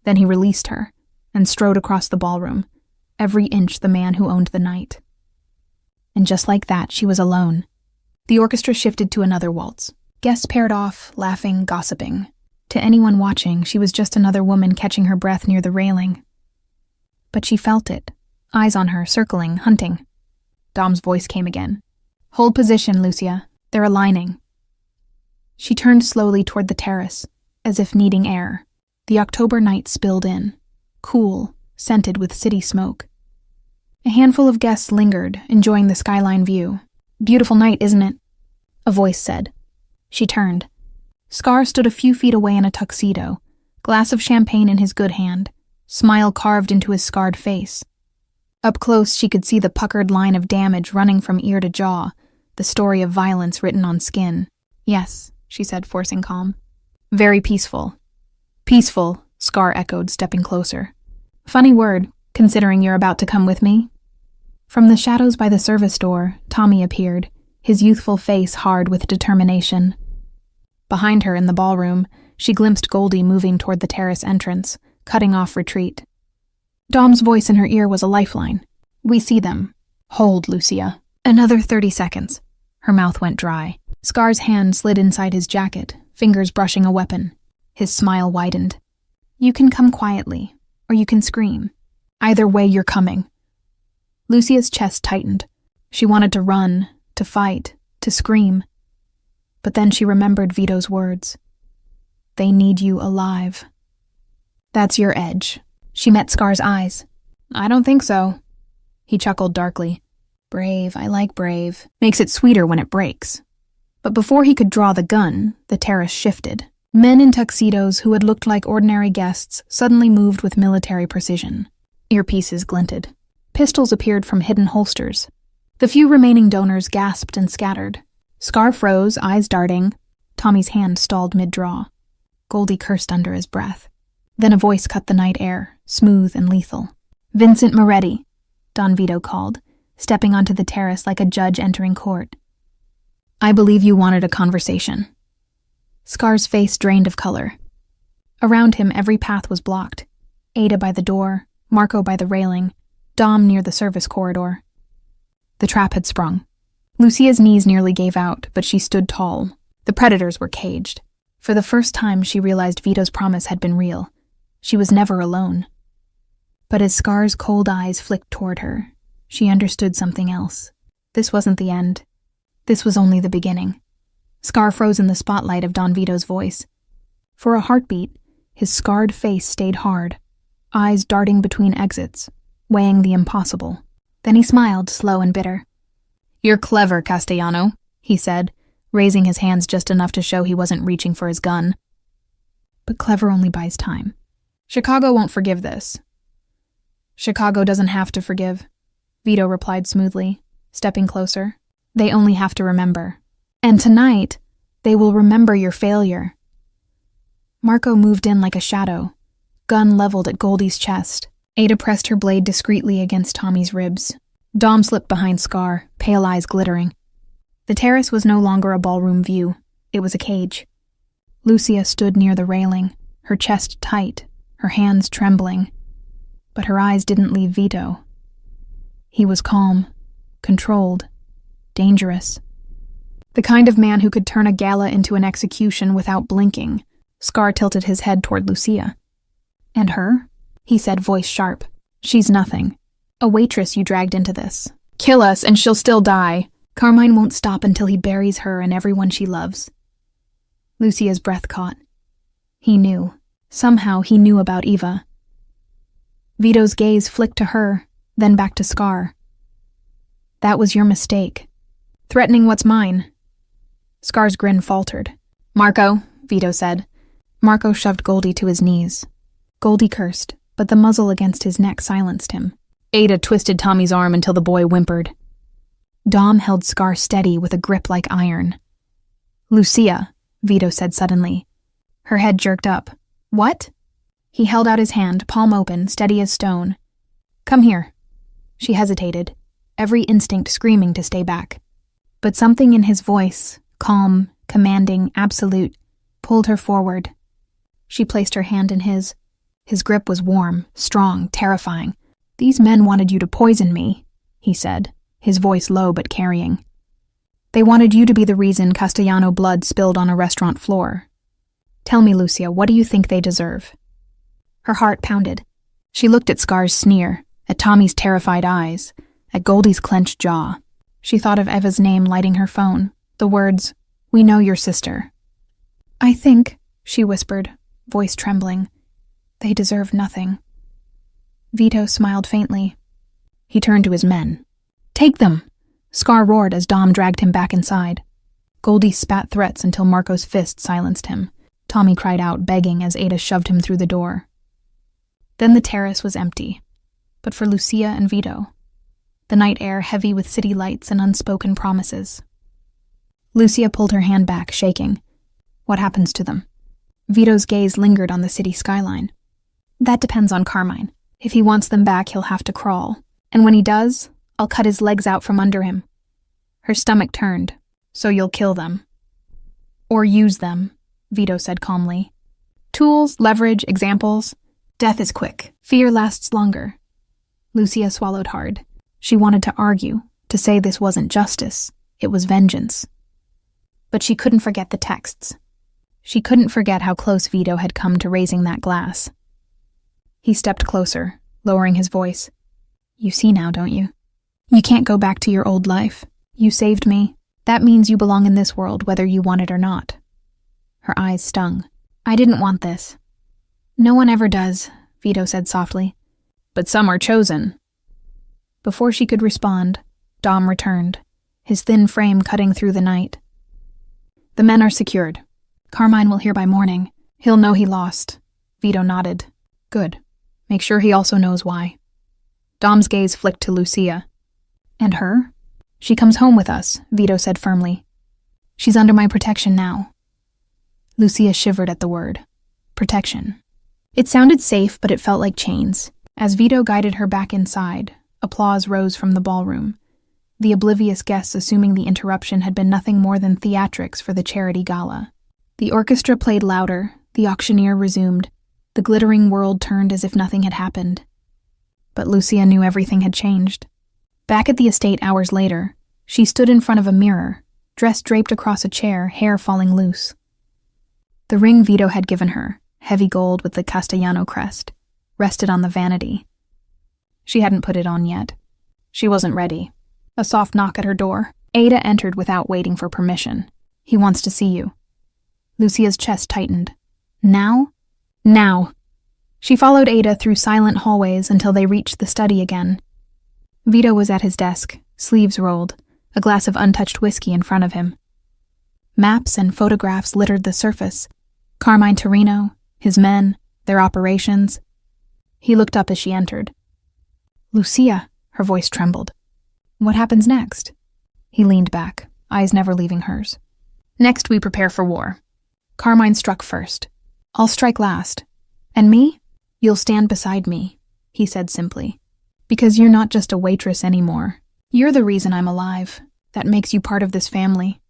Then he released her and strode across the ballroom, every inch the man who owned the night. And just like that, she was alone. The orchestra shifted to another waltz. Guests paired off, laughing, gossiping. To anyone watching, she was just another woman catching her breath near the railing. But she felt it. Eyes on her, circling, hunting. Dom's voice came again. "Hold position, Lucia. They're aligning." She turned slowly toward the terrace, as if needing air. The October night spilled in, cool, scented with city smoke. A handful of guests lingered, enjoying the skyline view. "Beautiful night, isn't it?" a voice said. She turned. Scar stood a few feet away in a tuxedo, glass of champagne in his good hand, smile carved into his scarred face. Up close, she could see the puckered line of damage running from ear to jaw, the story of violence written on skin. "Yes," she said, forcing calm. "Very peaceful." "Peaceful," Scar echoed, stepping closer. "Funny word, considering you're about to come with me." From the shadows by the service door, Tommy appeared, his youthful face hard with determination. Behind her in the ballroom, she glimpsed Goldie moving toward the terrace entrance, cutting off retreat. Dom's voice in her ear was a lifeline. "We see them. Hold, Lucia." Another 30 seconds. Her mouth went dry. Scar's hand slid inside his jacket, fingers brushing a weapon. His smile widened. "You can come quietly, or you can scream. Either way, you're coming." Lucia's chest tightened. She wanted to run, to fight, to scream. But then she remembered Vito's words. "They need you alive." "That's your edge." She met Scar's eyes. "I don't think so." He chuckled darkly. Brave, I like brave. Makes it sweeter when it breaks. But before he could draw the gun, the terrace shifted. Men in tuxedos who had looked like ordinary guests suddenly moved with military precision. Earpieces glinted. Pistols appeared from hidden holsters. The few remaining donors gasped and scattered. Scar froze, eyes darting. Tommy's hand stalled mid-draw. Goldie cursed under his breath. Then a voice cut the night air, smooth and lethal. Vincent Moretti, Don Vito called, stepping onto the terrace like a judge entering court. I believe you wanted a conversation. Scar's face drained of color. Around him, every path was blocked. Ada by the door, Marco by the railing, Dom near the service corridor. The trap had sprung. Lucia's knees nearly gave out, but she stood tall. The predators were caged. For the first time, she realized Vito's promise had been real. She was never alone. But as Scar's cold eyes flicked toward her, she understood something else. This wasn't the end. This was only the beginning. Scar froze in the spotlight of Don Vito's voice. For a heartbeat, his scarred face stayed hard, eyes darting between exits, weighing the impossible. Then he smiled, slow and bitter. You're clever, Castellano, he said, raising his hands just enough to show he wasn't reaching for his gun. But clever only buys time. Chicago won't forgive this. Chicago doesn't have to forgive, Vito replied smoothly, stepping closer. They only have to remember. And tonight, they will remember your failure. Marco moved in like a shadow, gun leveled at Goldie's chest. Ada pressed her blade discreetly against Tommy's ribs. Dom slipped behind Scar, pale eyes glittering. The terrace was no longer a ballroom view. It was a cage. Lucia stood near the railing, her chest tight, her hands trembling. But her eyes didn't leave Vito. He was calm, controlled, dangerous. The kind of man who could turn a gala into an execution without blinking. Scar tilted his head toward Lucia. And her? He said, voice sharp. She's nothing. A waitress you dragged into this. Kill us and she'll still die. Carmine won't stop until he buries her and everyone she loves. Lucia's breath caught. He knew. Somehow he knew about Eva. Vito's gaze flicked to her, then back to Scar. That was your mistake. Threatening what's mine. Scar's grin faltered. Marco, Vito said. Marco shoved Goldie to his knees. Goldie cursed, but the muzzle against his neck silenced him. Ada twisted Tommy's arm until the boy whimpered. Dom held Scar steady with a grip like iron. Lucia, Vito said suddenly. Her head jerked up. What? He held out his hand, palm open, steady as stone. Come here. She hesitated, every instinct screaming to stay back. But something in his voice, calm, commanding, absolute, pulled her forward. She placed her hand in his. His grip was warm, strong, terrifying. These men wanted you to poison me, he said, his voice low but carrying. They wanted you to be the reason Castellano blood spilled on a restaurant floor. Tell me, Lucia, what do you think they deserve? Her heart pounded. She looked at Scar's sneer, at Tommy's terrified eyes, at Goldie's clenched jaw. She thought of Eva's name lighting her phone, the words, "We know your sister." I think, she whispered, voice trembling, they deserve nothing. Vito smiled faintly. He turned to his men. Take them! Scar roared as Dom dragged him back inside. Goldie spat threats until Marco's fist silenced him. Tommy cried out, begging as Ada shoved him through the door. Then the terrace was empty, but for Lucia and Vito. The night air heavy with city lights and unspoken promises. Lucia pulled her hand back, shaking. What happens to them? Vito's gaze lingered on the city skyline. That depends on Carmine. If he wants them back, he'll have to crawl. And when he does, I'll cut his legs out from under him. Her stomach turned. So you'll kill them. Or use them, Vito said calmly. Tools, leverage, examples. Death is quick. Fear lasts longer. Lucia swallowed hard. She wanted to argue, to say this wasn't justice. It was vengeance. But she couldn't forget the texts. She couldn't forget how close Vito had come to raising that glass. He stepped closer, lowering his voice. You see now, don't you? You can't go back to your old life. You saved me. That means you belong in this world, whether you want it or not. Her eyes stung. I didn't want this. No one ever does, Vito said softly. But some are chosen. Before she could respond, Dom returned, his thin frame cutting through the night. "The men are secured. Carmine will hear by morning. He'll know he lost." Vito nodded. "Good. Make sure he also knows why." Dom's gaze flicked to Lucia. "And her? She comes home with us," Vito said firmly. "She's under my protection now." Lucia shivered at the word. Protection. It sounded safe, but it felt like chains. As Vito guided her back inside, applause rose from the ballroom, the oblivious guests assuming the interruption had been nothing more than theatrics for the charity gala. The orchestra played louder, the auctioneer resumed, the glittering world turned as if nothing had happened. But Lucia knew everything had changed. Back at the estate hours later, she stood in front of a mirror, dress draped across a chair, hair falling loose. The ring Vito had given her, heavy gold with the Castellano crest, rested on the vanity. She hadn't put it on yet. She wasn't ready. A soft knock at her door. Ada entered without waiting for permission. "He wants to see you." Lucia's chest tightened. Now? Now! She followed Ada through silent hallways until they reached the study again. Vito was at his desk, sleeves rolled, a glass of untouched whiskey in front of him. Maps and photographs littered the surface. Carmine Torino, his men, their operations. He looked up as she entered. "Lucia," her voice trembled. "What happens next?" He leaned back, eyes never leaving hers. "Next we prepare for war. Carmine struck first. I'll strike last. And me? You'll stand beside me," he said simply. "Because you're not just a waitress anymore. You're the reason I'm alive. That makes you part of this family."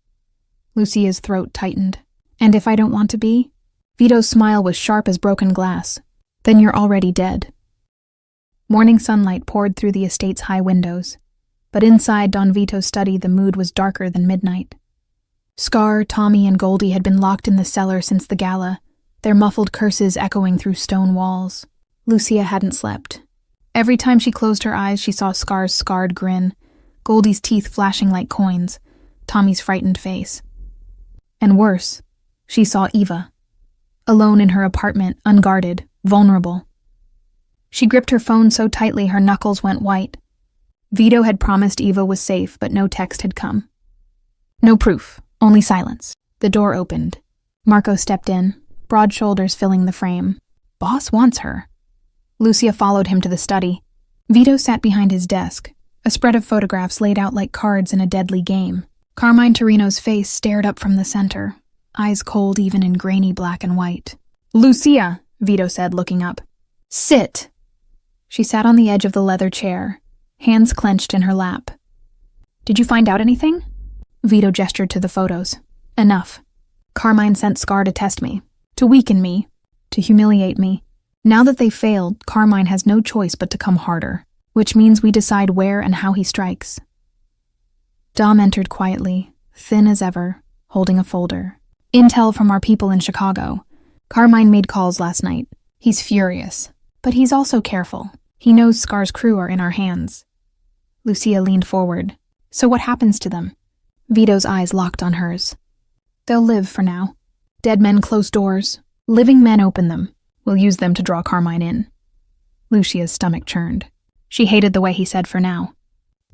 Lucia's throat tightened. "And if I don't want to be?" Vito's smile was sharp as broken glass. "Then you're already dead." Morning sunlight poured through the estate's high windows, but inside Don Vito's study the mood was darker than midnight. Scar, Tommy, and Goldie had been locked in the cellar since the gala, their muffled curses echoing through stone walls. Lucia hadn't slept. Every time she closed her eyes, she saw Scar's scarred grin, Goldie's teeth flashing like coins, Tommy's frightened face. And worse, she saw Eva, alone in her apartment, unguarded, vulnerable. She gripped her phone so tightly her knuckles went white. Vito had promised Eva was safe, but no text had come. No proof, only silence. The door opened. Marco stepped in, broad shoulders filling the frame. Boss wants her. Lucia followed him to the study. Vito sat behind his desk, a spread of photographs laid out like cards in a deadly game. Carmine Torino's face stared up from the center, eyes cold even in grainy black and white. "Lucia," Vito said, looking up. "Sit." She sat on the edge of the leather chair, hands clenched in her lap. "Did you find out anything?" Vito gestured to the photos. "Enough. Carmine sent Scar to test me, to weaken me, to humiliate me. Now that they failed, Carmine has no choice but to come harder, which means we decide where and how he strikes." Dom entered quietly, thin as ever, holding a folder. "Intel from our people in Chicago. Carmine made calls last night. He's furious, but he's also careful. He knows Scar's crew are in our hands." Lucia leaned forward. "So what happens to them?" Vito's eyes locked on hers. "They'll live for now. Dead men close doors. Living men open them. We'll use them to draw Carmine in." Lucia's stomach churned. She hated the way he said "for now."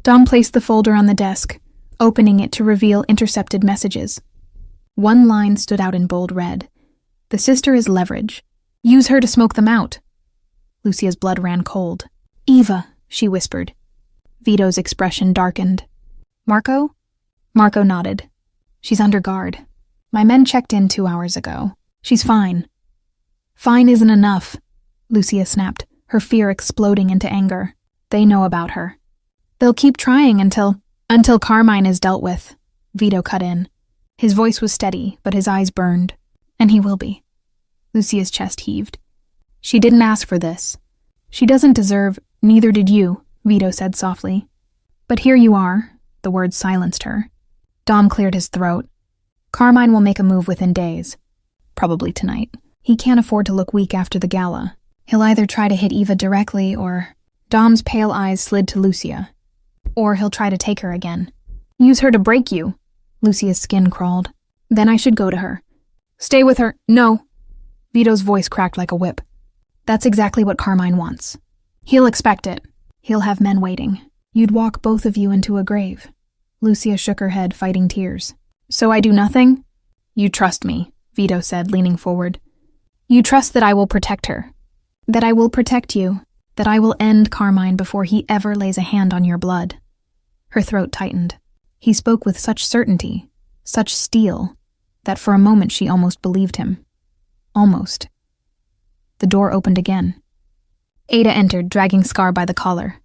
Dom placed the folder on the desk, opening it to reveal intercepted messages. One line stood out in bold red. "The sister is leverage. Use her to smoke them out." Lucia's blood ran cold. "Eva," she whispered. Vito's expression darkened. "Marco?" Marco nodded. "She's under guard. My men checked in 2 hours ago. She's fine." "Fine isn't enough," Lucia snapped, her fear exploding into anger. "They know about her. They'll keep trying until Carmine is dealt with," Vito cut in. His voice was steady, but his eyes burned. "And he will be." Lucia's chest heaved. "She didn't ask for this. She doesn't deserve, neither did you," Vito said softly. "But here you are." The words silenced her. Dom cleared his throat. "Carmine will make a move within days. Probably tonight. He can't afford to look weak after the gala. He'll either try to hit Eva directly or..." Dom's pale eyes slid to Lucia. "Or he'll try to take her again. Use her to break you." Lucia's skin crawled. "Then I should go to her. Stay with her." "No." Vito's voice cracked like a whip. "That's exactly what Carmine wants. He'll expect it. He'll have men waiting. You'd walk both of you into a grave. Lucia shook her head, fighting tears. So I do nothing? You trust me, Vito said, leaning forward. You trust that I will protect her. That I will protect you. That I will end Carmine before he ever lays a hand on your blood. Her throat tightened. He spoke with such certainty, such steel, that for a moment she almost believed him. Almost. The door opened again. Ada entered, dragging Scar by the collar.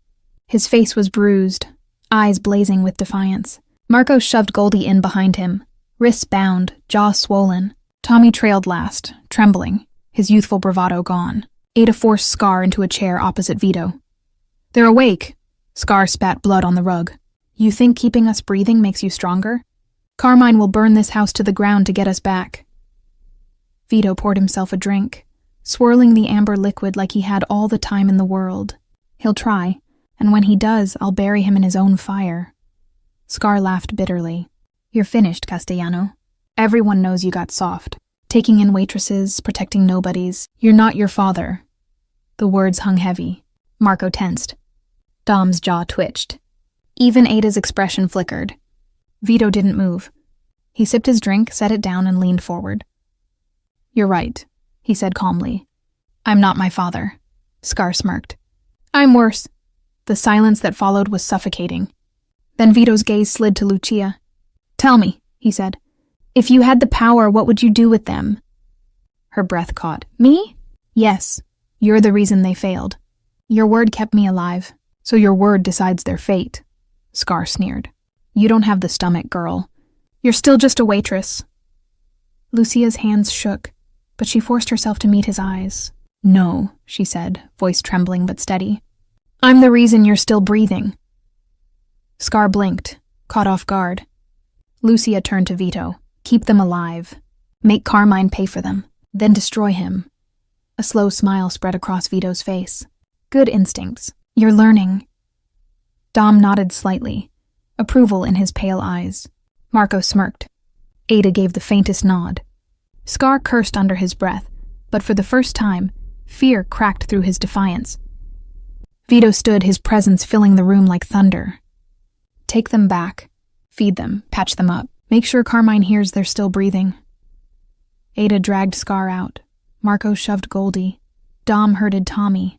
His face was bruised, eyes blazing with defiance. Marco shoved Goldie in behind him, wrists bound, jaw swollen. Tommy trailed last, trembling, his youthful bravado gone. Ada forced Scar into a chair opposite Vito. They're awake. Scar spat blood on the rug. You think keeping us breathing makes you stronger? Carmine will burn this house to the ground to get us back. Vito poured himself a drink, swirling the amber liquid like he had all the time in the world. He'll try, and when he does, I'll bury him in his own fire. Scar laughed bitterly. You're finished, Castellano. Everyone knows you got soft. Taking in waitresses, protecting nobodies. You're not your father. The words hung heavy. Marco tensed. Dom's jaw twitched. Even Ada's expression flickered. Vito didn't move. He sipped his drink, set it down, and leaned forward. You're right, he said calmly. I'm not my father. Scar smirked. I'm worse. The silence that followed was suffocating. Then Vito's gaze slid to Lucia. Tell me, he said. If you had the power, what would you do with them? Her breath caught. Me? Yes. You're the reason they failed. Your word kept me alive, so your word decides their fate. Scar sneered. You don't have the stomach, girl. You're still just a waitress. Lucia's hands shook, but she forced herself to meet his eyes. No, she said, voice trembling but steady. I'm the reason you're still breathing. Scar blinked, caught off guard. Lucia turned to Vito. Keep them alive. Make Carmine pay for them. Then destroy him. A slow smile spread across Vito's face. Good instincts. You're learning. Dom nodded slightly, approval in his pale eyes. Marco smirked. Ada gave the faintest nod. Scar cursed under his breath, but for the first time, fear cracked through his defiance. Vito stood, his presence filling the room like thunder. Take them back. Feed them. Patch them up. Make sure Carmine hears they're still breathing. Ada dragged Scar out. Marco shoved Goldie. Dom herded Tommy.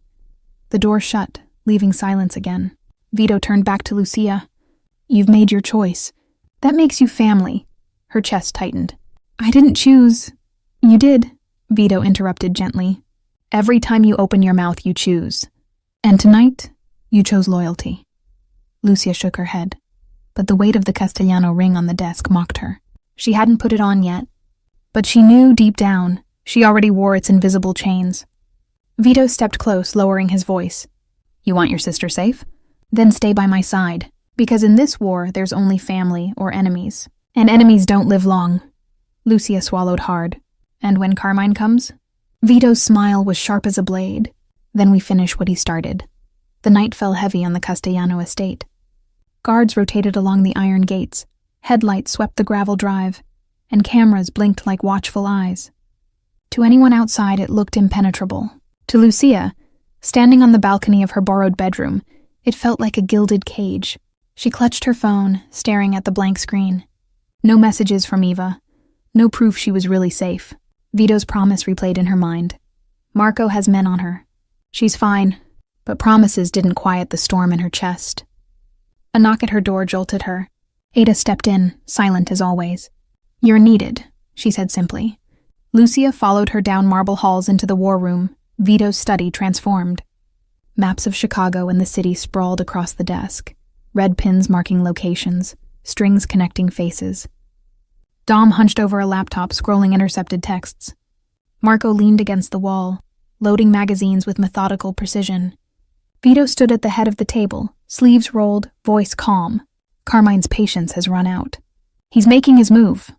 The door shut, leaving silence again. Vito turned back to Lucia. You've made your choice. That makes you family. Her chest tightened. I didn't choose. You did, Vito interrupted gently. Every time you open your mouth, you choose. And tonight, you chose loyalty. Lucia shook her head, but the weight of the Castellano ring on the desk mocked her. She hadn't put it on yet, but she knew deep down she already wore its invisible chains. Vito stepped close, lowering his voice. You want your sister safe? Then stay by my side, because in this war there's only family or enemies, and enemies don't live long. Lucia swallowed hard. And when Carmine comes? Vito's smile was sharp as a blade. Then we finish what he started. The night fell heavy on the Castellano estate. Guards rotated along the iron gates, headlights swept the gravel drive, and cameras blinked like watchful eyes. To anyone outside, it looked impenetrable. To Lucia, standing on the balcony of her borrowed bedroom, it felt like a gilded cage. She clutched her phone, staring at the blank screen. No messages from Eva. No proof she was really safe. Vito's promise replayed in her mind. Marco has men on her. She's fine, but promises didn't quiet the storm in her chest. A knock at her door jolted her. Ada stepped in, silent as always. You're needed, she said simply. Lucia followed her down marble halls into the war room, Vito's study transformed. Maps of Chicago and the city sprawled across the desk, red pins marking locations, strings connecting faces. Dom hunched over a laptop, scrolling intercepted texts. Marco leaned against the wall, loading magazines with methodical precision. Vito stood at the head of the table, sleeves rolled, voice calm. Carmine's patience has run out. He's making his move.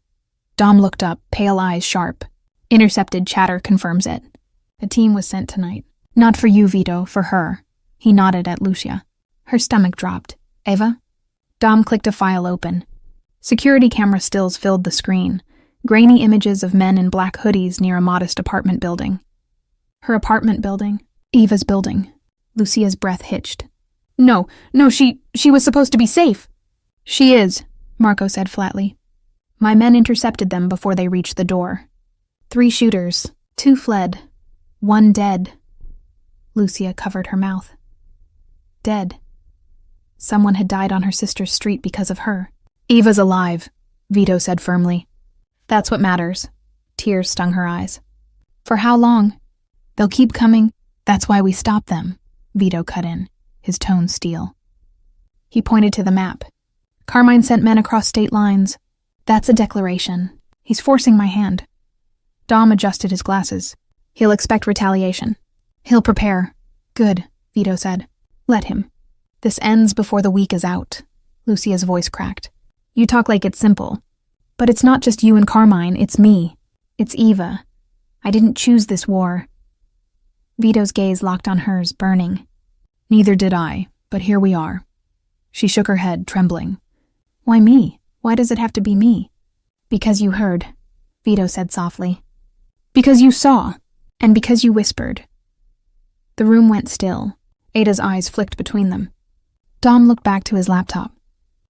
Dom looked up, pale eyes sharp. Intercepted chatter confirms it. A team was sent tonight. Not for you, Vito, for her. He nodded at Lucia. Her stomach dropped. Eva? Dom clicked a file open. Security camera stills filled the screen, grainy images of men in black hoodies near a modest apartment building. Her apartment building? Eva's building. Lucia's breath hitched. No, she was supposed to be safe. She is, Marco said flatly. My men intercepted them before they reached the door. 3 shooters, 2 fled, 1 dead. Lucia covered her mouth. Dead. Someone had died on her sister's street because of her. Eva's alive, Vito said firmly. That's what matters. Tears stung her eyes. For how long? They'll keep coming. That's why we stop them, Vito cut in, his tone steel. He pointed to the map. Carmine sent men across state lines. That's a declaration. He's forcing my hand. Dom adjusted his glasses. He'll expect retaliation. He'll prepare. Good, Vito said. Let him. This ends before the week is out. Lucia's voice cracked. You talk like it's simple. But it's not just you and Carmine, it's me. It's Eva. I didn't choose this war. Vito's gaze locked on hers, burning. Neither did I, but here we are. She shook her head, trembling. Why me? Why does it have to be me? Because you heard, Vito said softly. Because you saw, and because you whispered. The room went still. Ada's eyes flicked between them. Dom looked back to his laptop.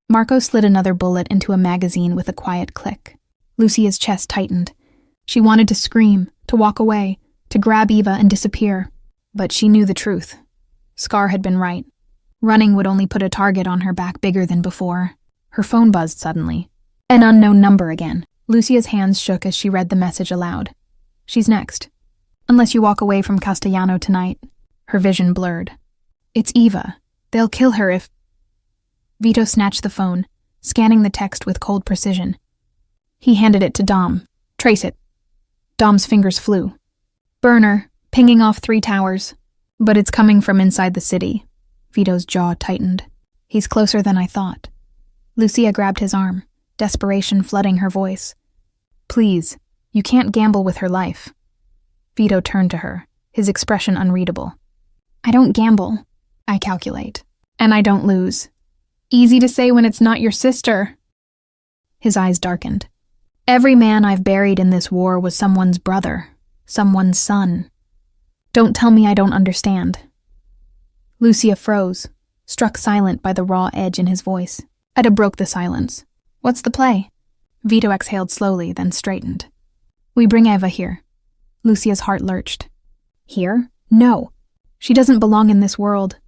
Marco slid another bullet into a magazine with a quiet click. Lucia's chest tightened. She wanted to scream, to walk away, to grab Eva and disappear. But she knew the truth. Scar had been right. Running would only put a target on her back bigger than before. Her phone buzzed suddenly. An unknown number again. Lucia's hands shook as she read the message aloud. She's next. Unless you walk away from Castellano tonight. Her vision blurred. It's Eva. They'll kill her if... Vito snatched the phone, scanning the text with cold precision. He handed it to Dom. Trace it. Dom's fingers flew. Burner, pinging off 3 towers. But it's coming from inside the city. Vito's jaw tightened. He's closer than I thought. Lucia grabbed his arm, desperation flooding her voice. Please, you can't gamble with her life. Vito turned to her, his expression unreadable. I don't gamble. I calculate. And I don't lose. Easy to say when it's not your sister. His eyes darkened. Every man I've buried in this war was someone's brother, someone's son. Don't tell me I don't understand. Lucia froze, struck silent by the raw edge in his voice. Eda broke the silence. What's the play? Vito exhaled slowly, then straightened. We bring Eva here. Lucia's heart lurched. Here? No. She doesn't belong in this world.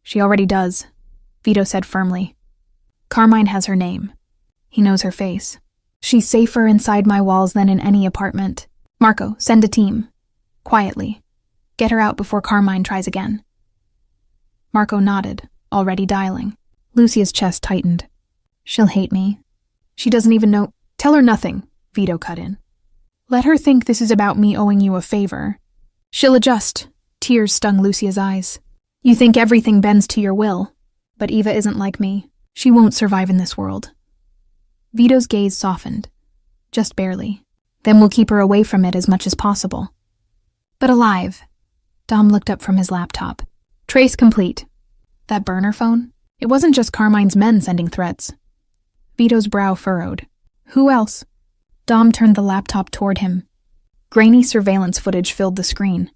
She already does, Vito said firmly. Carmine has her name. He knows her face. She's safer inside my walls than in any apartment. Marco, send a team. Quietly. Get her out before Carmine tries again. Marco nodded, already dialing. Lucia's chest tightened. She'll hate me. She doesn't even know. Tell her nothing, Vito cut in. Let her think this is about me owing you a favor. She'll adjust. Tears stung Lucia's eyes. You think everything bends to your will. But Eva isn't like me. She won't survive in this world. Vito's gaze softened. Just barely. Then we'll keep her away from it as much as possible. But alive. Dom looked up from his laptop. Trace complete. That burner phone? It wasn't just Carmine's men sending threats. Vito's brow furrowed. Who else? Dom turned the laptop toward him. Grainy surveillance footage filled the screen.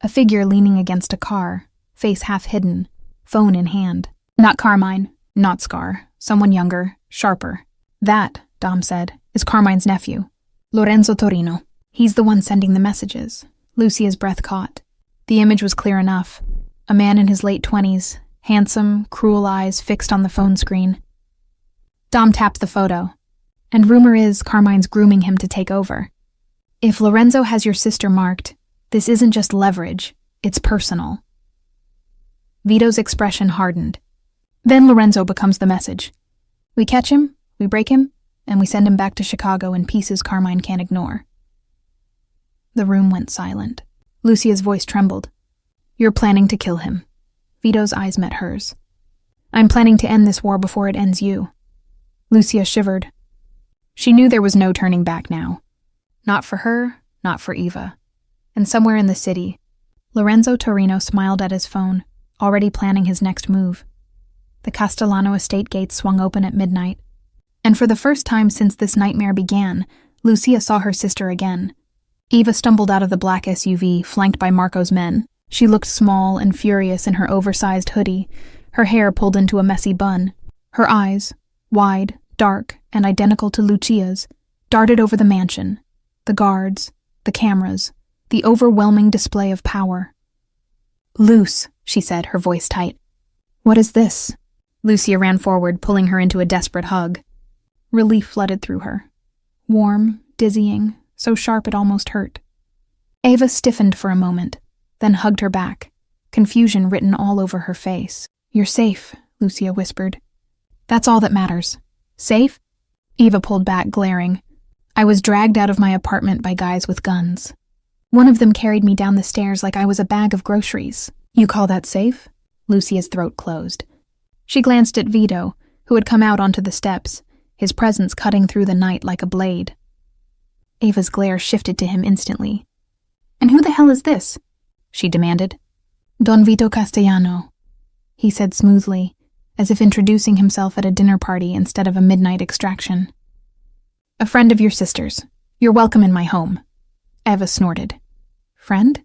A figure leaning against a car, face half hidden, phone in hand. Not Carmine, not Scar, someone younger, sharper. That, Dom said, is Carmine's nephew, Lorenzo Torino. He's the one sending the messages. Lucia's breath caught. The image was clear enough. A man in his late 20s, handsome, cruel eyes fixed on the phone screen. Dom tapped the photo. And rumor is Carmine's grooming him to take over. If Lorenzo has your sister marked, this isn't just leverage, it's personal. Vito's expression hardened. Then Lorenzo becomes the message. We catch him, we break him, and we send him back to Chicago in pieces Carmine can't ignore. The room went silent. Lucia's voice trembled. You're planning to kill him. Vito's eyes met hers. I'm planning to end this war before it ends you. Lucia shivered. She knew there was no turning back now. Not for her, not for Eva. And somewhere in the city, Lorenzo Torino smiled at his phone, already planning his next move. The Castellano estate gates swung open at midnight. And for the first time since this nightmare began, Lucia saw her sister again. Eva stumbled out of the black SUV, flanked by Marco's men. She looked small and furious in her oversized hoodie, her hair pulled into a messy bun. Her eyes, wide, dark, and identical to Lucia's, darted over the mansion, the guards, the cameras, the overwhelming display of power. "Luce," she said, her voice tight. "What is this?" Lucia ran forward, pulling her into a desperate hug. Relief flooded through her. Warm, dizzying, so sharp it almost hurt. Ava stiffened for a moment, then hugged her back, confusion written all over her face. "You're safe," Lucia whispered. "That's all that matters. Safe?" Eva pulled back, glaring. "I was dragged out of my apartment by guys with guns. One of them carried me down the stairs like I was a bag of groceries. You call that safe?" Lucia's throat closed. She glanced at Vito, who had come out onto the steps, his presence cutting through the night like a blade. Ava's glare shifted to him instantly. "And who the hell is this?" she demanded. "Don Vito Castellano," he said smoothly, as if introducing himself at a dinner party instead of a midnight extraction. "A friend of your sister's. You're welcome in my home." Eva snorted. "Friend?"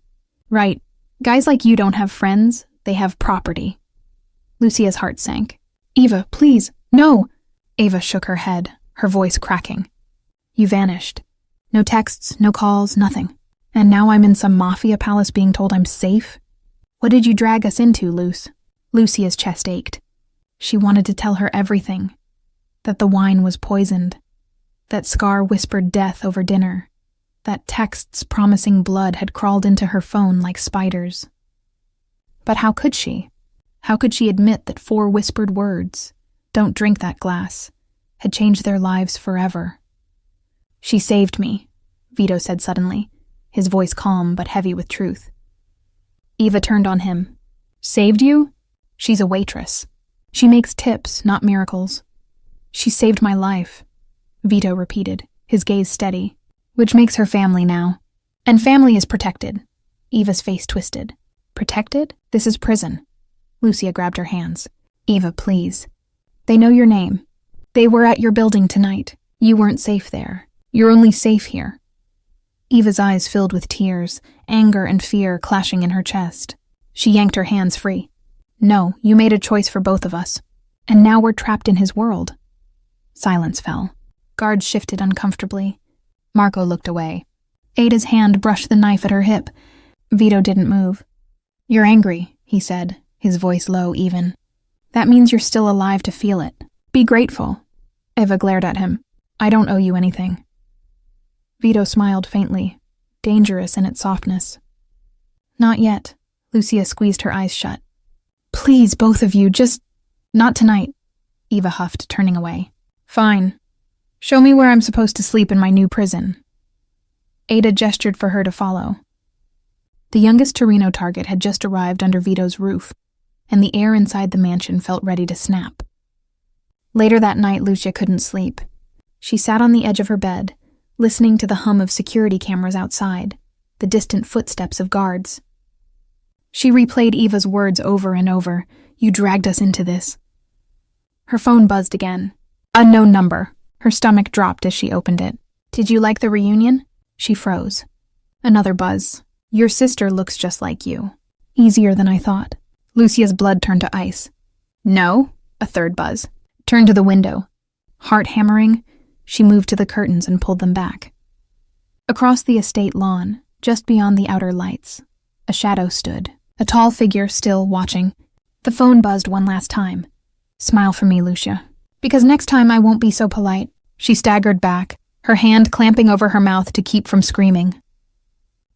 "Right. Guys like you don't have friends, they have property." Lucia's heart sank. "Eva, please, no!" Ava shook her head, her voice cracking. "You vanished. No texts, no calls, nothing. And now I'm in some Mafia palace being told I'm safe? What did you drag us into, Luce?" Lucia's chest ached. She wanted to tell her everything. That the wine was poisoned. That Scar whispered death over dinner. That texts promising blood had crawled into her phone like spiders. But how could she? How could she admit that 4 whispered words, "Don't drink that glass," had changed their lives forever? "She saved me," Vito said suddenly, his voice calm but heavy with truth. Eva turned on him. "Saved you? She's a waitress. She makes tips, not miracles." "She saved my life," Vito repeated, his gaze steady. "Which makes her family now. And family is protected." Eva's face twisted. "Protected? This is prison." Lucia grabbed her hands. "Eva, please. They know your name. They were at your building tonight. You weren't safe there. You're only safe here." Eva's eyes filled with tears, anger and fear clashing in her chest. She yanked her hands free. "No, you made a choice for both of us. And now we're trapped in his world." Silence fell. Guards shifted uncomfortably. Marco looked away. Ada's hand brushed the knife at her hip. Vito didn't move. "You're angry," he said, his voice low, even. "That means you're still alive to feel it. Be grateful." Eva glared at him. "I don't owe you anything." Vito smiled faintly, dangerous in its softness. "Not yet." Lucia squeezed her eyes shut. "Please, both of you, just... Not tonight," Eva huffed, turning away. "Fine. Show me where I'm supposed to sleep in my new prison." Ada gestured for her to follow. The youngest Torino target had just arrived under Vito's roof, and the air inside the mansion felt ready to snap. Later that night, Lucia couldn't sleep. She sat on the edge of her bed, listening to the hum of security cameras outside, the distant footsteps of guards. She replayed Eva's words over and over. "You dragged us into this." Her phone buzzed again. Unknown number. Her stomach dropped as she opened it. "Did you like the reunion?" She froze. Another buzz. "Your sister looks just like you." Easier than I thought. Lucia's blood turned to ice. "No?" A third buzz. Turned to the window. Heart hammering, she moved to the curtains and pulled them back. Across the estate lawn, just beyond the outer lights, a shadow stood, a tall figure still watching. The phone buzzed one last time. "Smile for me, Lucia. Because next time I won't be so polite." She staggered back, her hand clamping over her mouth to keep from screaming.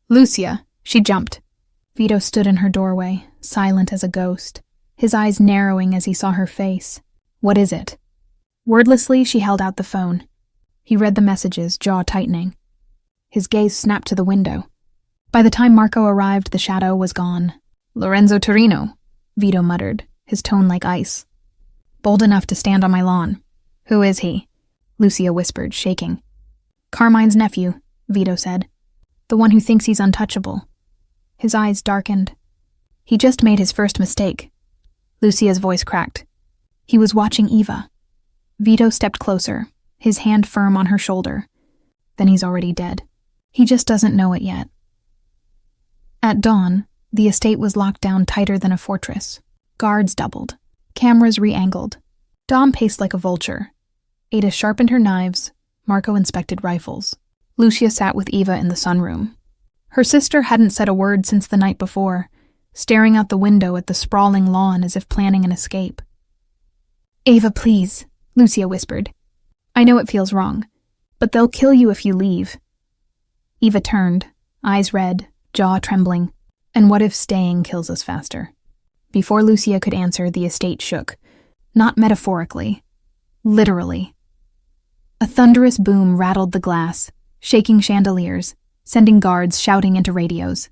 "Lucia!" She jumped. Vito stood in her doorway, silent as a ghost, his eyes narrowing as he saw her face. "What is it?" Wordlessly, she held out the phone. He read the messages, jaw tightening. His gaze snapped to the window. By the time Marco arrived, the shadow was gone. "Lorenzo Torino," Vito muttered, his tone like ice. "Bold enough to stand on my lawn." "Who is he?" Lucia whispered, shaking. "Carmine's nephew," Vito said. "The one who thinks he's untouchable." His eyes darkened. "He just made his first mistake." Lucia's voice cracked. He was watching Eva. Vito stepped closer, his hand firm on her shoulder. "Then he's already dead. He just doesn't know it yet." At dawn, the estate was locked down tighter than a fortress. Guards doubled. Cameras re-angled. Dom paced like a vulture. Ada sharpened her knives. Marco inspected rifles. Lucia sat with Eva in the sunroom. Her sister hadn't said a word since the night before, staring out the window at the sprawling lawn as if planning an escape. "Eva, please," Lucia whispered. "I know it feels wrong, but they'll kill you if you leave." Eva turned, eyes red, jaw trembling. "And what if staying kills us faster?" Before Lucia could answer, the estate shook. Not metaphorically. Literally. A thunderous boom rattled the glass, shaking chandeliers, sending guards shouting into radios.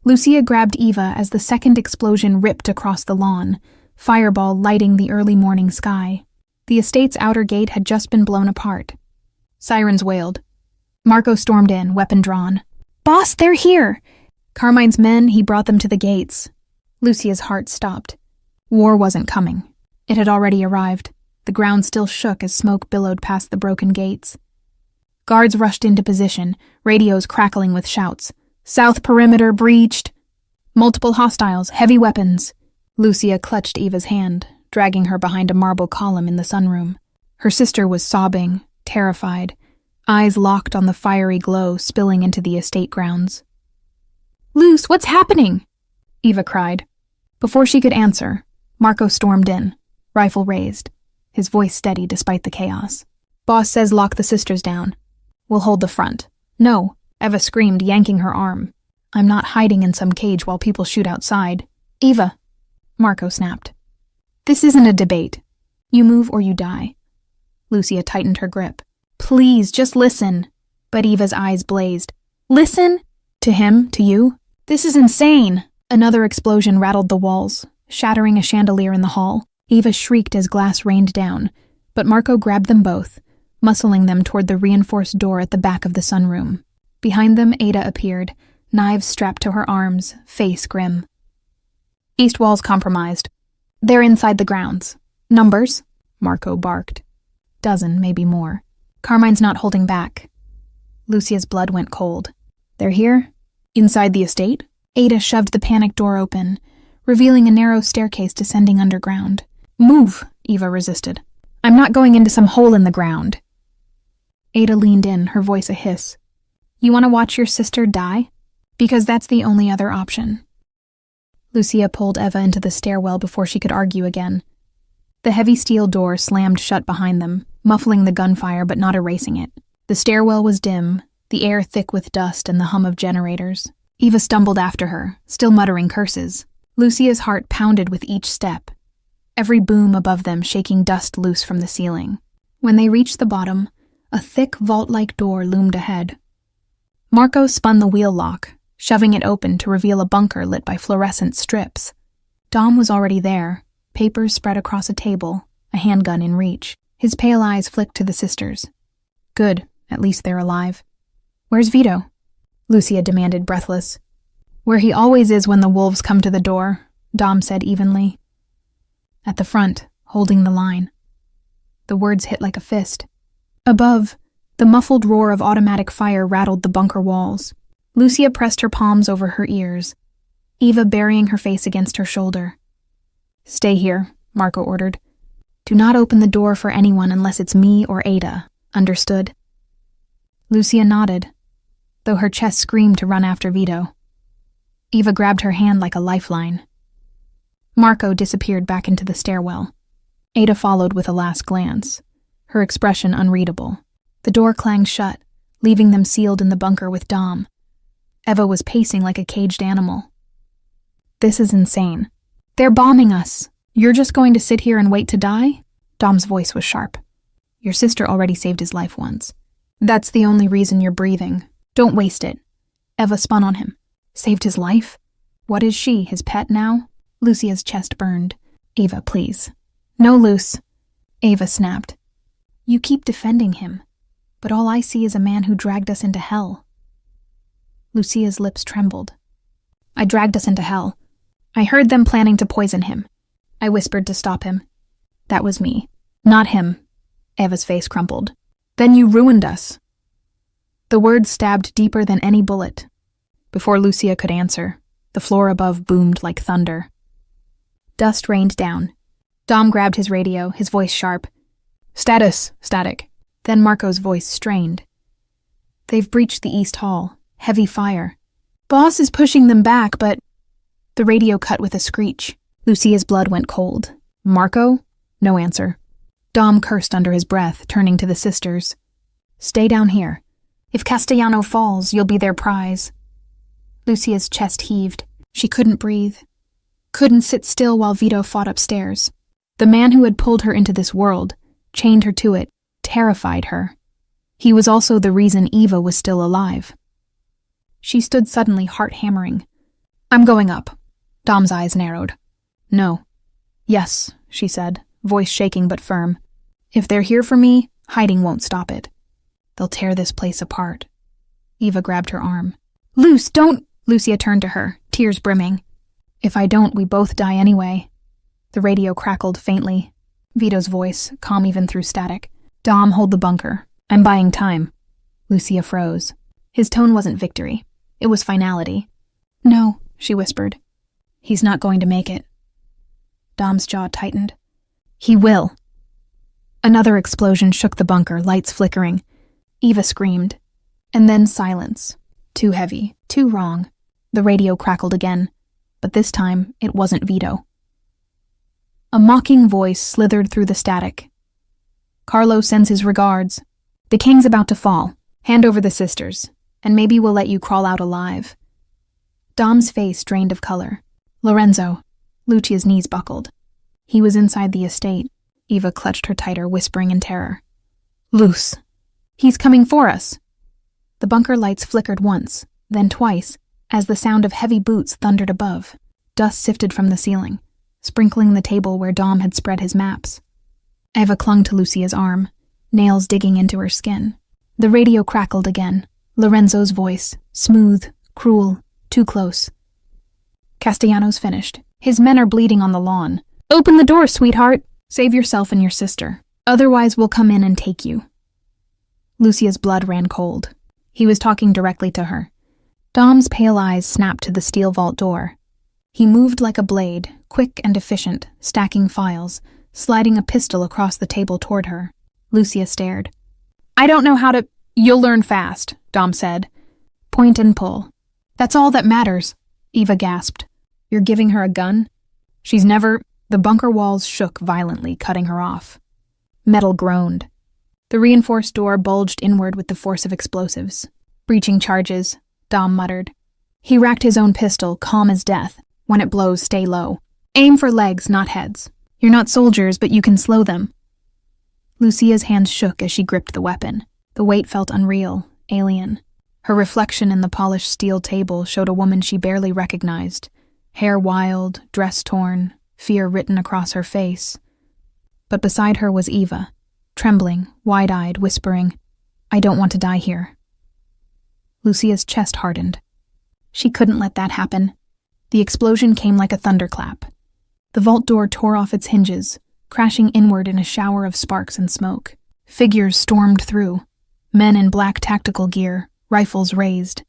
Lucia grabbed Eva as the second explosion ripped across the lawn, fireball lighting the early morning sky. The estate's outer gate had just been blown apart. Sirens wailed. Marco stormed in, weapon drawn. "Boss, they're here!" Carmine's men, he brought them to the gates. Lucia's heart stopped. War wasn't coming. It had already arrived. The ground still shook as smoke billowed past the broken gates. Guards rushed into position, radios crackling with shouts. "South perimeter breached!" "Multiple hostiles, heavy weapons!" Lucia clutched Eva's hand, dragging her behind a marble column in the sunroom. Her sister was sobbing, terrified, eyes locked on the fiery glow spilling into the estate grounds. "Luce, what's happening?" Eva cried. Before she could answer, Marco stormed in, rifle raised, his voice steady despite the chaos. "Boss says lock the sisters down. We'll hold the front." "No," Eva screamed, yanking her arm. "I'm not hiding in some cage while people shoot outside." "Eva," Marco snapped. "This isn't a debate. You move or you die." Lucia tightened her grip. "Please, just listen." But Eva's eyes blazed. "Listen? To him? To you? This is insane." Another explosion rattled the walls, shattering a chandelier in the hall. Eva shrieked as glass rained down, but Marco grabbed them both, muscling them toward the reinforced door at the back of the sunroom. Behind them, Ada appeared, knives strapped to her arms, face grim. "East wall's compromised. They're inside the grounds." "Numbers?" Marco barked. "Dozen, maybe more. Carmine's not holding back." Lucia's blood went cold. "They're here? Inside the estate?" Ada shoved the panic door open, revealing a narrow staircase descending underground. "Move," Eva resisted. "I'm not going into some hole in the ground." Ada leaned in, her voice a hiss. "You want to watch your sister die? Because that's the only other option." Lucia pulled Eva into the stairwell before she could argue again. The heavy steel door slammed shut behind them, muffling the gunfire but not erasing it. The stairwell was dim, the air thick with dust and the hum of generators. Eva stumbled after her, still muttering curses. Lucia's heart pounded with each step, every boom above them shaking dust loose from the ceiling. When they reached the bottom, a thick vault-like door loomed ahead. Marco spun the wheel lock, shoving it open to reveal a bunker lit by fluorescent strips. Dom was already there, papers spread across a table, a handgun in reach. His pale eyes flicked to the sisters. "Good, at least they're alive." "Where's Vito?" Lucia demanded, breathless. "Where he always is when the wolves come to the door," Dom said evenly. "At the front, holding the line." The words hit like a fist. Above, the muffled roar of automatic fire rattled the bunker walls. Lucia pressed her palms over her ears, Eva burying her face against her shoulder. "Stay here," Marco ordered. "Do not open the door for anyone unless it's me or Ada. Understood?" Lucia nodded, though her chest screamed to run after Vito. Eva grabbed her hand like a lifeline. Marco disappeared back into the stairwell. Ada followed with a last glance, her expression unreadable. The door clanged shut, leaving them sealed in the bunker with Dom. Eva was pacing like a caged animal. "This is insane. They're bombing us. You're just going to sit here and wait to die?" Dom's voice was sharp. "Your sister already saved his life once. That's the only reason you're breathing. Don't waste it." Eva spun on him. "Saved his life? What is she, his pet now?" Lucia's chest burned. "Eva, please." "No, Luce." Eva snapped. "You keep defending him, but all I see is a man who dragged us into hell." Lucia's lips trembled. "I dragged us into hell. I heard them planning to poison him. I whispered to stop him. That was me, not him." Eva's face crumpled. "Then you ruined us." The words stabbed deeper than any bullet. Before Lucia could answer, the floor above boomed like thunder. Dust rained down, Dom grabbed his radio, his voice sharp. Status, static. Then Marco's voice strained. They've breached the East Hall. Heavy fire. Boss is pushing them back, but... The radio cut with a screech. Lucia's blood went cold. Marco? No answer. Dom cursed under his breath, turning to the sisters. Stay down here. If Castellano falls, you'll be their prize. Lucia's chest heaved. She couldn't breathe. Couldn't sit still while Vito fought upstairs. The man who had pulled her into this world, chained her to it, terrified her. He was also the reason Eva was still alive. She stood suddenly, heart hammering. I'm going up. Dom's eyes narrowed. No. Yes, she said, voice shaking but firm. If they're here for me, hiding won't stop it. They'll tear this place apart. Eva grabbed her arm. Luce, don't! Lucia turned to her, tears brimming. If I don't, we both die anyway. The radio crackled faintly. Vito's voice, calm even through static. Dom, hold the bunker. I'm buying time. Lucia froze. His tone wasn't victory. It was finality. No, she whispered. He's not going to make it. Dom's jaw tightened. He will. Another explosion shook the bunker, lights flickering. Eva screamed. And then silence. Too heavy, too wrong. The radio crackled again, but this time it wasn't Vito. A mocking voice slithered through the static. Carlo sends his regards. The king's about to fall. Hand over the sisters, and maybe we'll let you crawl out alive. Dom's face drained of color. Lorenzo. Lucia's knees buckled. He was inside the estate. Eva clutched her tighter, whispering in terror. Luce. He's coming for us. The bunker lights flickered once, then twice, as the sound of heavy boots thundered above. Dust sifted from the ceiling, sprinkling the table where Dom had spread his maps. Eva clung to Lucia's arm, nails digging into her skin. The radio crackled again. Lorenzo's voice, smooth, cruel, too close. Castellano's finished. His men are bleeding on the lawn. Open the door, sweetheart. Save yourself and your sister. Otherwise, we'll come in and take you. Lucia's blood ran cold. He was talking directly to her. Dom's pale eyes snapped to the steel vault door. He moved like a blade, quick and efficient, stacking files, sliding a pistol across the table toward her. Lucia stared. I don't know how to... You'll learn fast, Dom said. Point and pull. That's all that matters, Eva gasped. You're giving her a gun? She's never... The bunker walls shook violently, cutting her off. Metal groaned. The reinforced door bulged inward with the force of explosives. Breaching charges, Dom muttered. He racked his own pistol, calm as death. When it blows, stay low. Aim for legs, not heads. You're not soldiers, but you can slow them. Lucia's hands shook as she gripped the weapon. The weight felt unreal, alien. Her reflection in the polished steel table showed a woman she barely recognized. Hair wild, dress torn, fear written across her face. But beside her was Eva, trembling, wide-eyed, whispering, I don't want to die here. Lucia's chest hardened. She couldn't let that happen. The explosion came like a thunderclap. The vault door tore off its hinges, crashing inward in a shower of sparks and smoke. Figures stormed through. Men in black tactical gear, rifles raised.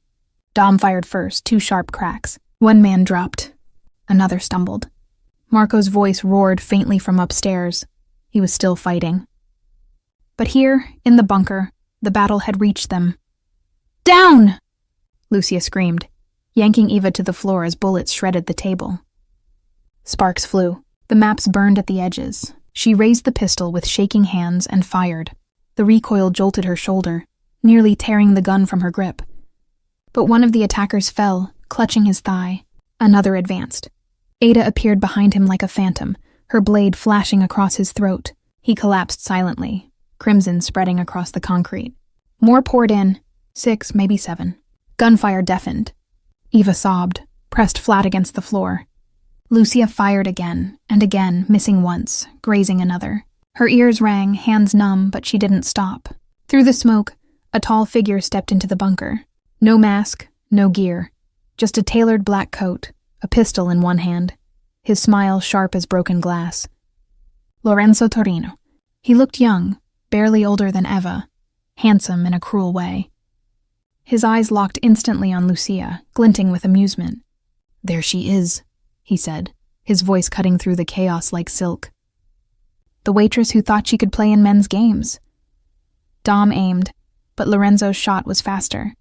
Dom fired first, 2 sharp cracks. One man dropped. Another stumbled. Marco's voice roared faintly from upstairs. He was still fighting. But here, in the bunker, the battle had reached them. Down! Lucia screamed, yanking Eva to the floor as bullets shredded the table. Sparks flew. The maps burned at the edges. She raised the pistol with shaking hands and fired. The recoil jolted her shoulder, nearly tearing the gun from her grip. But one of the attackers fell, clutching his thigh. Another advanced. Ada appeared behind him like a phantom, her blade flashing across his throat. He collapsed silently, crimson spreading across the concrete. More poured in, 6, maybe 7. Gunfire deafened. Eva sobbed, pressed flat against the floor. Lucia fired again and again, missing once, grazing another. Her ears rang, hands numb, but she didn't stop. Through the smoke, a tall figure stepped into the bunker. No mask, no gear. Just a tailored black coat, a pistol in one hand. His smile sharp as broken glass. Lorenzo Torino. He looked young, barely older than Eva, handsome in a cruel way. His eyes locked instantly on Lucia, glinting with amusement. There she is, he said, his voice cutting through the chaos like silk. the waitress who thought she could play in men's games. Dom aimed, but Lorenzo's shot was faster.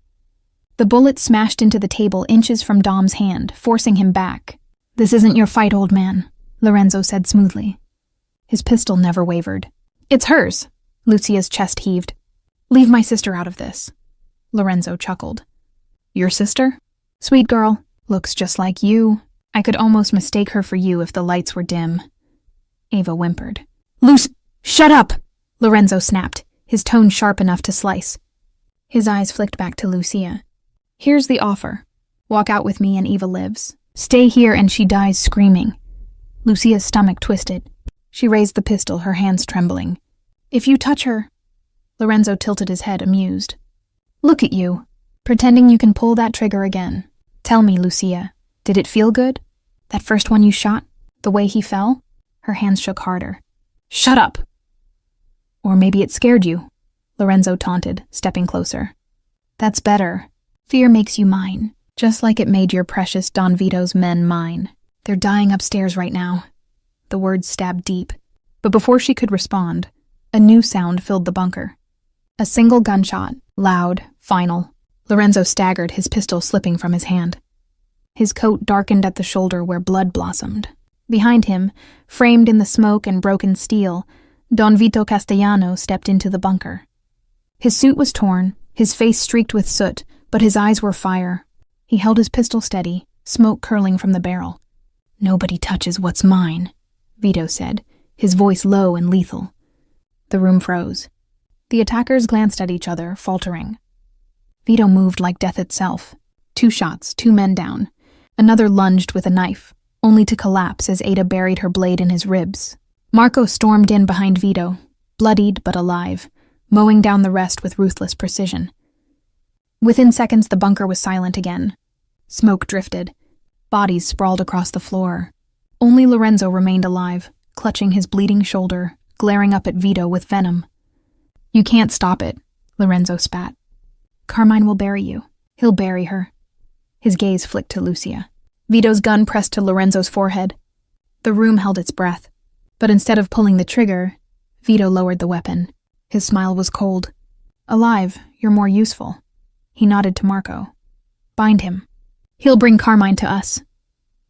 The bullet smashed into the table inches from Dom's hand, forcing him back. "This isn't your fight, old man," Lorenzo said smoothly. His pistol never wavered. "It's hers," Lucia's chest heaved. "Leave my sister out of this," Lorenzo chuckled. "Your sister? Sweet girl, looks just like you. I could almost mistake her for you if the lights were dim." Ava whimpered. Shut up!" Lorenzo snapped, his tone sharp enough to slice. His eyes flicked back to Lucia. "Here's the offer. Walk out with me and Eva lives. Stay here and she dies screaming." Lucia's stomach twisted. She raised the pistol, her hands trembling. "If you touch her..." Lorenzo tilted his head, amused. "Look at you, pretending you can pull that trigger again. Tell me, Lucia, did it feel good? That first one you shot? The way he fell?" Her hands shook harder. "Shut up!" "Or maybe it scared you," Lorenzo taunted, stepping closer. "That's better. Fear makes you mine, just like it made your precious Don Vito's men mine. They're dying upstairs right now." The words stabbed deep, but before she could respond, a new sound filled the bunker. A single gunshot, loud, final. Lorenzo staggered, his pistol slipping from his hand. His coat darkened at the shoulder where blood blossomed. Behind him, framed in the smoke and broken steel, Don Vito Castellano stepped into the bunker. His suit was torn, his face streaked with soot, but his eyes were fire. He held his pistol steady, smoke curling from the barrel. "Nobody touches what's mine," Vito said, his voice low and lethal. The room froze. The attackers glanced at each other, faltering. Vito moved like death itself. 2 shots, 2 men down. Another lunged with a knife, only to collapse as Ada buried her blade in his ribs. Marco stormed in behind Vito, bloodied but alive, mowing down the rest with ruthless precision. Within seconds, the bunker was silent again. Smoke drifted. Bodies sprawled across the floor. Only Lorenzo remained alive, clutching his bleeding shoulder, glaring up at Vito with venom. "You can't stop it," Lorenzo spat. "Carmine will bury you. He'll bury her." His gaze flicked to Lucia. Vito's gun pressed to Lorenzo's forehead. The room held its breath, but instead of pulling the trigger, Vito lowered the weapon. His smile was cold. "Alive, you're more useful." He nodded to Marco. "Bind him. He'll bring Carmine to us."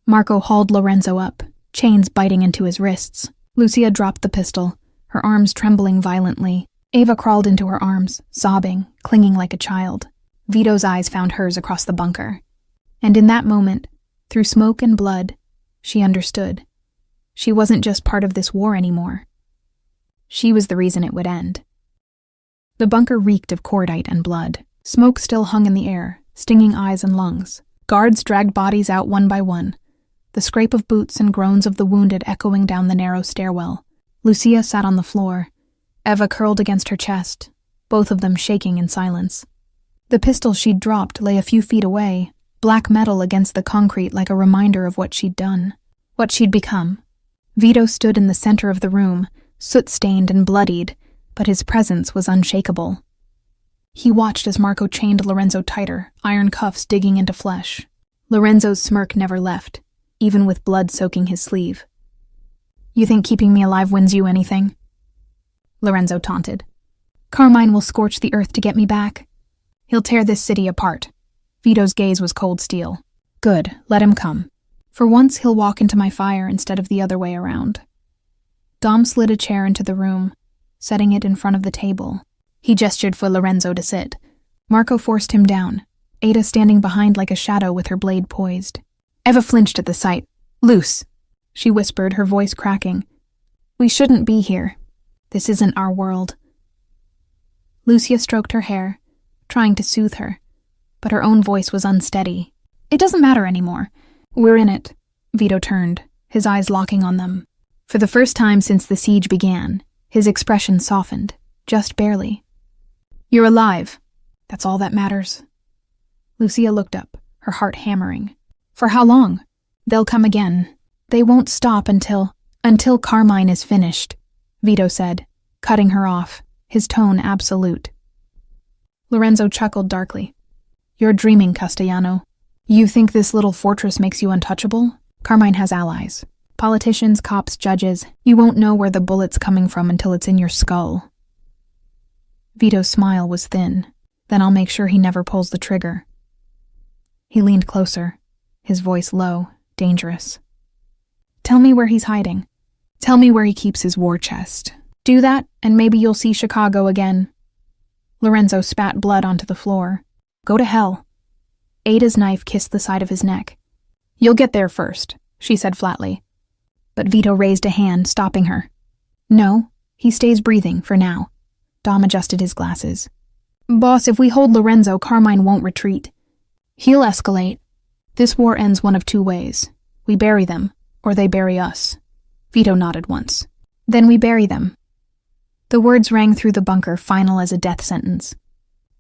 Marco hauled Lorenzo up, chains biting into his wrists. Lucia dropped the pistol, her arms trembling violently. Ava crawled into her arms, sobbing, clinging like a child. Vito's eyes found hers across the bunker. And in that moment, through smoke and blood, she understood. She wasn't just part of this war anymore. She was the reason it would end. The bunker reeked of cordite and blood. Smoke still hung in the air, stinging eyes and lungs. Guards dragged bodies out one by one, the scrape of boots and groans of the wounded echoing down the narrow stairwell. Lucia sat on the floor, Eva curled against her chest, both of them shaking in silence. The pistol she'd dropped lay a few feet away, black metal against the concrete like a reminder of what she'd done, what she'd become. Vito stood in the center of the room, soot-stained and bloodied, but his presence was unshakable. He watched as Marco chained Lorenzo tighter, iron cuffs digging into flesh. Lorenzo's smirk never left, even with blood soaking his sleeve. "You think keeping me alive wins you anything?" Lorenzo taunted. "Carmine will scorch the earth to get me back. He'll tear this city apart." Vito's gaze was cold steel. "Good, let him come. For once he'll walk into my fire instead of the other way around." Dom slid a chair into the room, setting it in front of the table. He gestured for Lorenzo to sit. Marco forced him down, Ada standing behind like a shadow with her blade poised. Eva flinched at the sight. "Luce," she whispered, her voice cracking. "We shouldn't be here. This isn't our world." Lucia stroked her hair, trying to soothe her, but her own voice was unsteady. "It doesn't matter anymore. We're in it." Vito turned, his eyes locking on them. For the first time since the siege began, his expression softened, just barely. "You're alive. That's all that matters." Lucia looked up, her heart hammering. "For how long? They'll come again. They won't stop until Carmine is finished," Vito said, cutting her off, his tone absolute. Lorenzo chuckled darkly. "You're dreaming, Castellano. You think this little fortress makes you untouchable? Carmine has allies. Politicians, cops, judges, you won't know where the bullet's coming from until it's in your skull. Vito's smile was thin. Then I'll make sure he never pulls the trigger. He leaned closer, his voice low, dangerous. Tell me where he's hiding. Tell me where he keeps his war chest. Do that, and maybe you'll see Chicago again. Lorenzo spat blood onto the floor. Go to hell. Ada's knife kissed the side of his neck. You'll get there first, she said flatly. But Vito raised a hand, stopping her. No, he stays breathing, for now. Dom adjusted his glasses. Boss, if we hold Lorenzo, Carmine won't retreat. He'll escalate. This war ends one of two ways. We bury them, or they bury us. Vito nodded once. Then we bury them. The words rang through the bunker, final as a death sentence.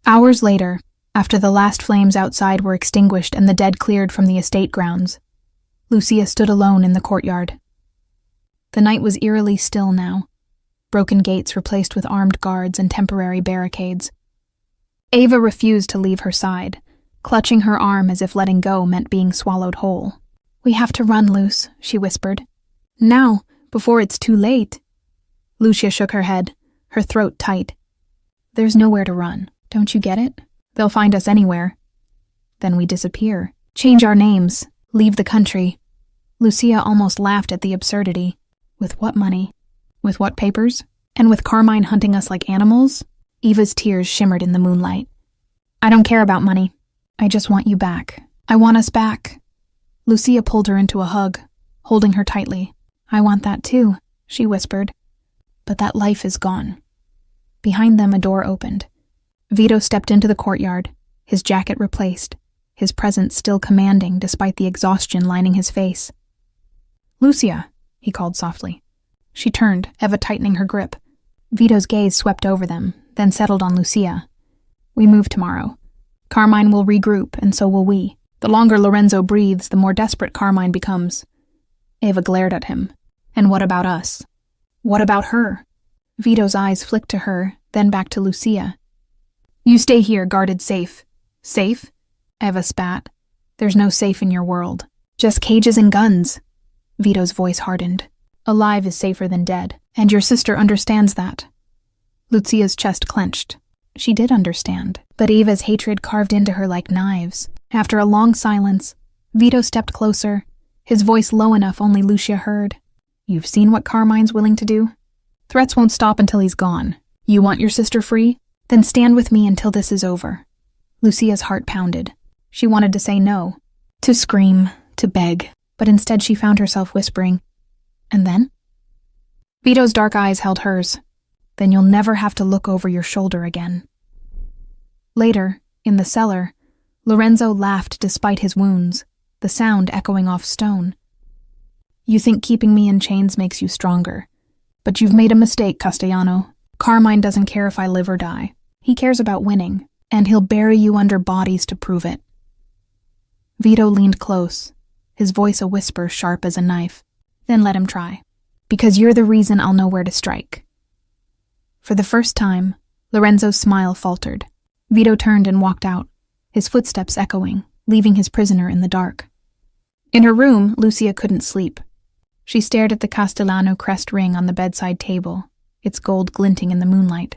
Hours later, after the last flames outside were extinguished and the dead cleared from the estate grounds, Lucia stood alone in the courtyard. The night was eerily still now, broken gates replaced with armed guards and temporary barricades. Ava refused to leave her side, clutching her arm as if letting go meant being swallowed whole. We have to run, Luce, she whispered. Now, before it's too late. Lucia shook her head, her throat tight. There's nowhere to run, don't you get it? They'll find us anywhere. Then we disappear. Change our names. Leave the country. Lucia almost laughed at the absurdity. With what money? With what papers? And with Carmine hunting us like animals? Eva's tears shimmered in the moonlight. I don't care about money. I just want you back. I want us back. Lucia pulled her into a hug, holding her tightly. I want that too, she whispered. But that life is gone. Behind them, a door opened. Vito stepped into the courtyard, his jacket replaced, his presence still commanding despite the exhaustion lining his face. Lucia, he called softly. She turned, Eva tightening her grip. Vito's gaze swept over them, then settled on Lucia. We move tomorrow. Carmine will regroup, and so will we. The longer Lorenzo breathes, the more desperate Carmine becomes. Eva glared at him. And what about us? What about her? Vito's eyes flicked to her, then back to Lucia. You stay here, guarded safe. Safe? Eva spat. There's no safe in your world. Just cages and guns. Vito's voice hardened. Alive is safer than dead, and your sister understands that. Lucia's chest clenched. She did understand, but Eva's hatred carved into her like knives. After a long silence, Vito stepped closer, his voice low enough only Lucia heard. You've seen what Carmine's willing to do? Threats won't stop until he's gone. You want your sister free? Then stand with me until this is over. Lucia's heart pounded. She wanted to say no, to scream, to beg, but instead she found herself whispering, and then? Vito's dark eyes held hers. Then you'll never have to look over your shoulder again. Later, in the cellar, Lorenzo laughed despite his wounds, the sound echoing off stone. You think keeping me in chains makes you stronger, but you've made a mistake, Castellano. Carmine doesn't care if I live or die. He cares about winning, and he'll bury you under bodies to prove it. Vito leaned close, his voice a whisper sharp as a knife. Then let him try. Because you're the reason I'll know where to strike. For the first time, Lorenzo's smile faltered. Vito turned and walked out, his footsteps echoing, leaving his prisoner in the dark. In her room, Lucia couldn't sleep. She stared at the Castellano crest ring on the bedside table, its gold glinting in the moonlight.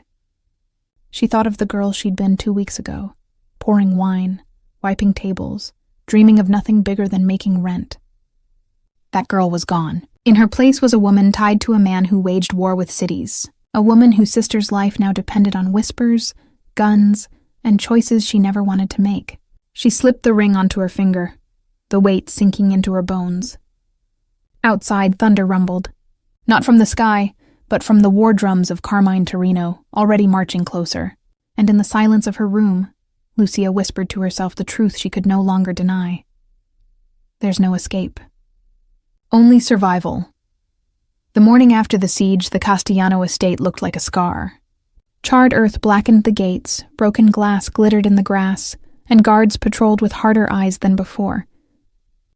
She thought of the girl she'd been 2 weeks ago, pouring wine, wiping tables, dreaming of nothing bigger than making rent. That girl was gone. In her place was a woman tied to a man who waged war with cities, a woman whose sister's life now depended on whispers, guns, and choices she never wanted to make. She slipped the ring onto her finger, the weight sinking into her bones. Outside, thunder rumbled, not from the sky, but from the war drums of Carmine Torino, already marching closer. And in the silence of her room, Lucia whispered to herself the truth she could no longer deny. There's no escape. Only survival. The morning after the siege, the Castellano estate looked like a scar. Charred earth blackened the gates, broken glass glittered in the grass, and guards patrolled with harder eyes than before.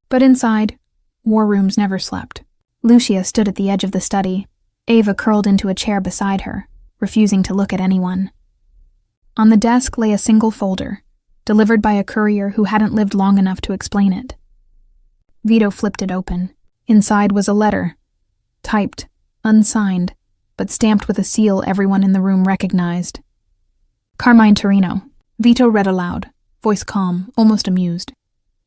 But inside, war rooms never slept. Lucia stood at the edge of the study, Ava curled into a chair beside her, refusing to look at anyone. On the desk lay a single folder, delivered by a courier who hadn't lived long enough to explain it. Vito flipped it open. Inside was a letter. Typed, unsigned, but stamped with a seal everyone in the room recognized. Carmine Torino. Vito read aloud, voice calm, almost amused.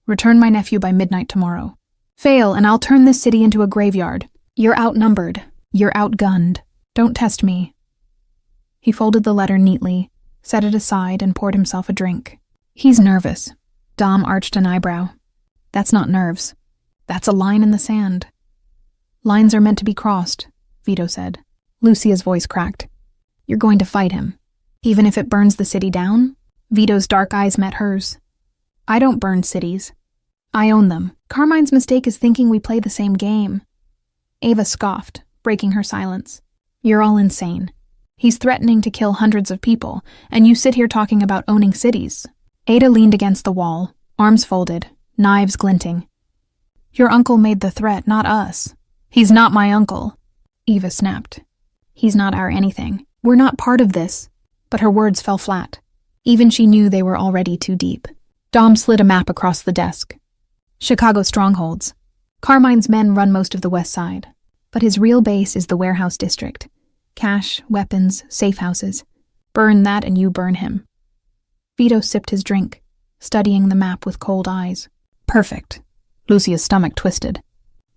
Return my nephew by midnight tomorrow. Fail, and I'll turn this city into a graveyard. You're outnumbered. You're outgunned. Don't test me. He folded the letter neatly, set it aside, and poured himself a drink. He's nervous. Dom arched an eyebrow. That's not nerves. That's a line in the sand. Lines are meant to be crossed, Vito said. Lucia's voice cracked. You're going to fight him. Even if it burns the city down? Vito's dark eyes met hers. I don't burn cities. I own them. Carmine's mistake is thinking we play the same game. Ava scoffed, breaking her silence. You're all insane. He's threatening to kill hundreds of people, and you sit here talking about owning cities. Ada leaned against the wall, arms folded, knives glinting. Your uncle made the threat, not us. He's not my uncle. Eva snapped. He's not our anything. We're not part of this. But her words fell flat. Even she knew they were already too deep. Dom slid a map across the desk. Chicago strongholds. Carmine's men run most of the west side, but his real base is the warehouse district. Cash, weapons, safe houses. Burn that and you burn him. Vito sipped his drink, studying the map with cold eyes. Perfect. Lucia's stomach twisted.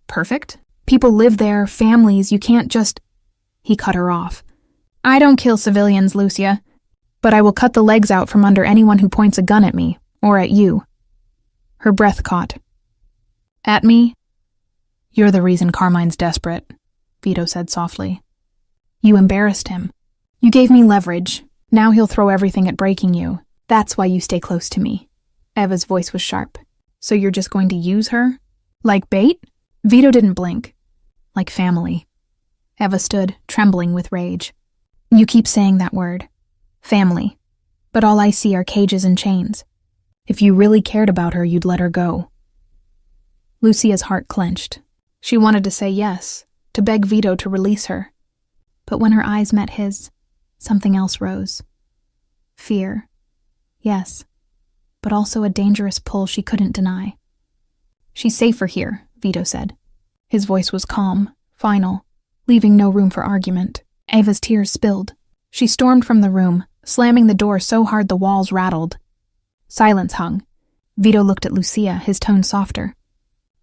Perfect? People live there, families, you can't just... He cut her off. I don't kill civilians, Lucia, but I will cut the legs out from under anyone who points a gun at me, or at you. Her breath caught. At me? You're the reason Carmine's desperate, Vito said softly. You embarrassed him. You gave me leverage. Now he'll throw everything at breaking you. That's why you stay close to me. Eva's voice was sharp. So you're just going to use her? Like bait? Vito didn't blink. Like family. Eva stood, trembling with rage. You keep saying that word. Family. But all I see are cages and chains. If you really cared about her, you'd let her go. Lucia's heart clenched. She wanted to say yes, to beg Vito to release her. But when her eyes met his, something else rose. Fear. Yes. But also a dangerous pull she couldn't deny. She's safer here, Vito said. His voice was calm, final, leaving no room for argument. Ava's tears spilled. She stormed from the room, slamming the door so hard the walls rattled. Silence hung. Vito looked at Lucia, his tone softer.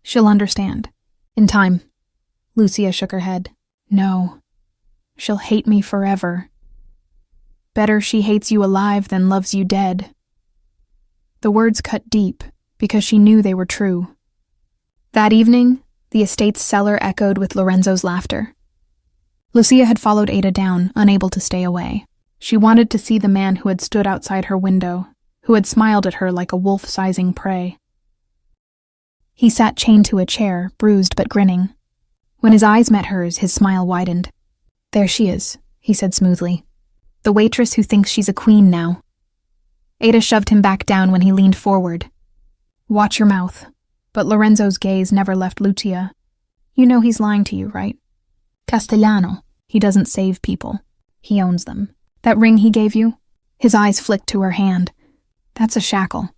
She'll understand. In time. Lucia shook her head. No. She'll hate me forever. Better she hates you alive than loves you dead. The words cut deep, because she knew they were true. That evening, the estate's cellar echoed with Lorenzo's laughter. Lucia had followed Ada down, unable to stay away. She wanted to see the man who had stood outside her window, who had smiled at her like a wolf sizing prey. He sat chained to a chair, bruised but grinning. When his eyes met hers, his smile widened. There she is, he said smoothly. The waitress who thinks she's a queen now. Ada shoved him back down when he leaned forward. Watch your mouth. But Lorenzo's gaze never left Lucia. You know he's lying to you, right? Castellano. He doesn't save people. He owns them. That ring he gave you? His eyes flicked to her hand. That's a shackle.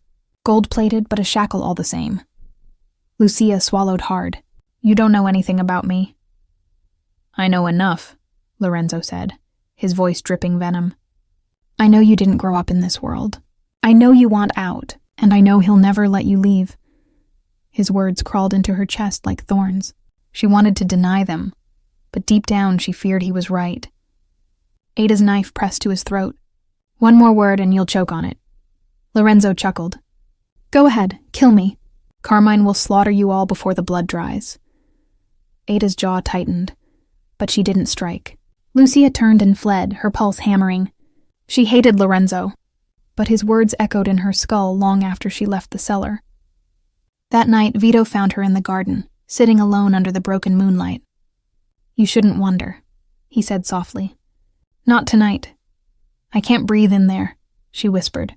Gold-plated, but a shackle all the same. Lucia swallowed hard. You don't know anything about me. I know enough, Lorenzo said, his voice dripping venom. I know you didn't grow up in this world. I know you want out, and I know he'll never let you leave. His words crawled into her chest like thorns. She wanted to deny them, but deep down she feared he was right. Ada's knife pressed to his throat. One more word and you'll choke on it. Lorenzo chuckled. Go ahead, kill me. Carmine will slaughter you all before the blood dries. Ada's jaw tightened, but she didn't strike. Lucia turned and fled, her pulse hammering. She hated Lorenzo, but his words echoed in her skull long after she left the cellar. That night, Vito found her in the garden, sitting alone under the broken moonlight. You shouldn't wonder, he said softly. Not tonight. I can't breathe in there, she whispered.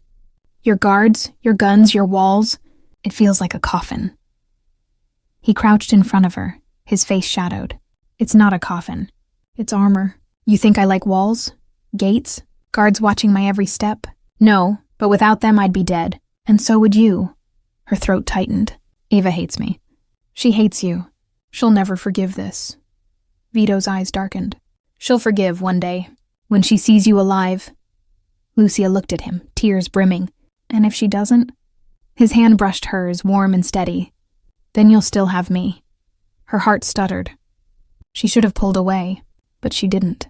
Your guards, your guns, your walls, it feels like a coffin. He crouched in front of her, his face shadowed. It's not a coffin. It's armor. You think I like walls? Gates? Guards watching my every step? No, but without them I'd be dead. And so would you. Her throat tightened. Ava hates me. She hates you. She'll never forgive this. Vito's eyes darkened. She'll forgive one day, when she sees you alive. Lucia looked at him, tears brimming. And if she doesn't? His hand brushed hers, warm and steady. Then you'll still have me. Her heart stuttered. She should have pulled away, but she didn't.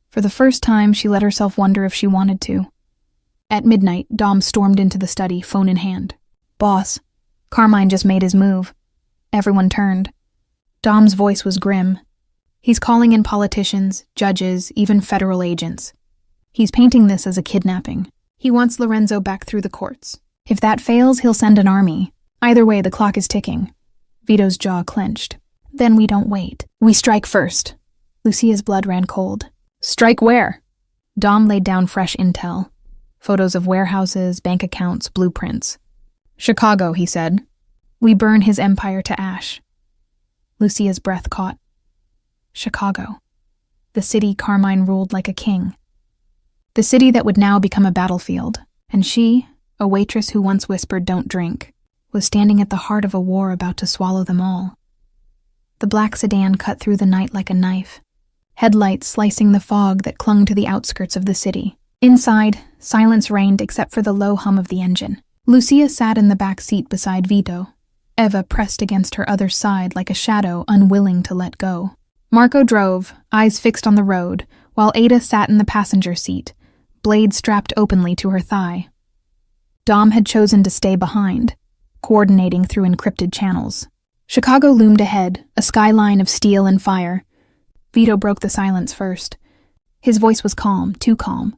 For the first time, she let herself wonder if she wanted to. At midnight, Dom stormed into the study, phone in hand. "Boss, Carmine just made his move." Everyone turned. Dom's voice was grim. "He's calling in politicians, judges, even federal agents. He's painting this as a kidnapping. He wants Lorenzo back through the courts. If that fails, he'll send an army. Either way, the clock is ticking." Vito's jaw clenched. "Then we don't wait. We strike first." Lucia's blood ran cold. "Strike where?" Dom laid down fresh intel. Photos of warehouses, bank accounts, blueprints. "Chicago," he said. "We burn his empire to ash." Lucia's breath caught. Chicago. The city Carmine ruled like a king. The city that would now become a battlefield. And she, a waitress who once whispered, "Don't drink," was standing at the heart of a war about to swallow them all. The black sedan cut through the night like a knife, headlights slicing the fog that clung to the outskirts of the city. Inside, silence reigned except for the low hum of the engine. Lucia sat in the back seat beside Vito. Eva pressed against her other side like a shadow, unwilling to let go. Marco drove, eyes fixed on the road, while Ada sat in the passenger seat, blade strapped openly to her thigh. Dom had chosen to stay behind, coordinating through encrypted channels. Chicago loomed ahead, a skyline of steel and fire. Vito broke the silence first. His voice was calm, too calm.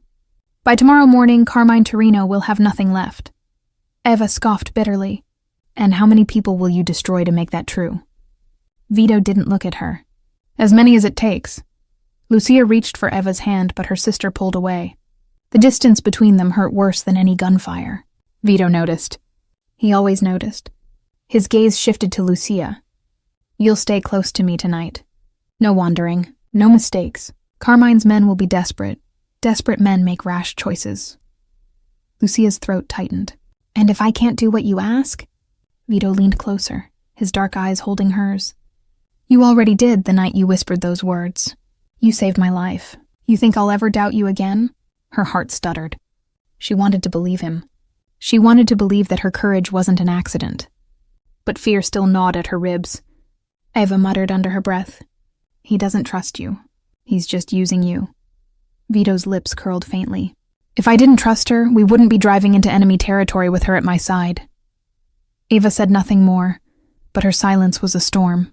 "By tomorrow morning, Carmine Torino will have nothing left." Eva scoffed bitterly. "And how many people will you destroy to make that true?" Vito didn't look at her. "As many as it takes." Lucia reached for Eva's hand, but her sister pulled away. The distance between them hurt worse than any gunfire. Vito noticed. He always noticed. His gaze shifted to Lucia. "You'll stay close to me tonight. No wandering, no mistakes. Carmine's men will be desperate. Desperate men make rash choices." Lucia's throat tightened. "And if I can't do what you ask?" Vito leaned closer, his dark eyes holding hers. "You already did the night you whispered those words. You saved my life. You think I'll ever doubt you again?" Her heart stuttered. She wanted to believe him. She wanted to believe that her courage wasn't an accident. But fear still gnawed at her ribs. Eva muttered under her breath. "He doesn't trust you. He's just using you." Vito's lips curled faintly. "If I didn't trust her, we wouldn't be driving into enemy territory with her at my side." Eva said nothing more, but her silence was a storm.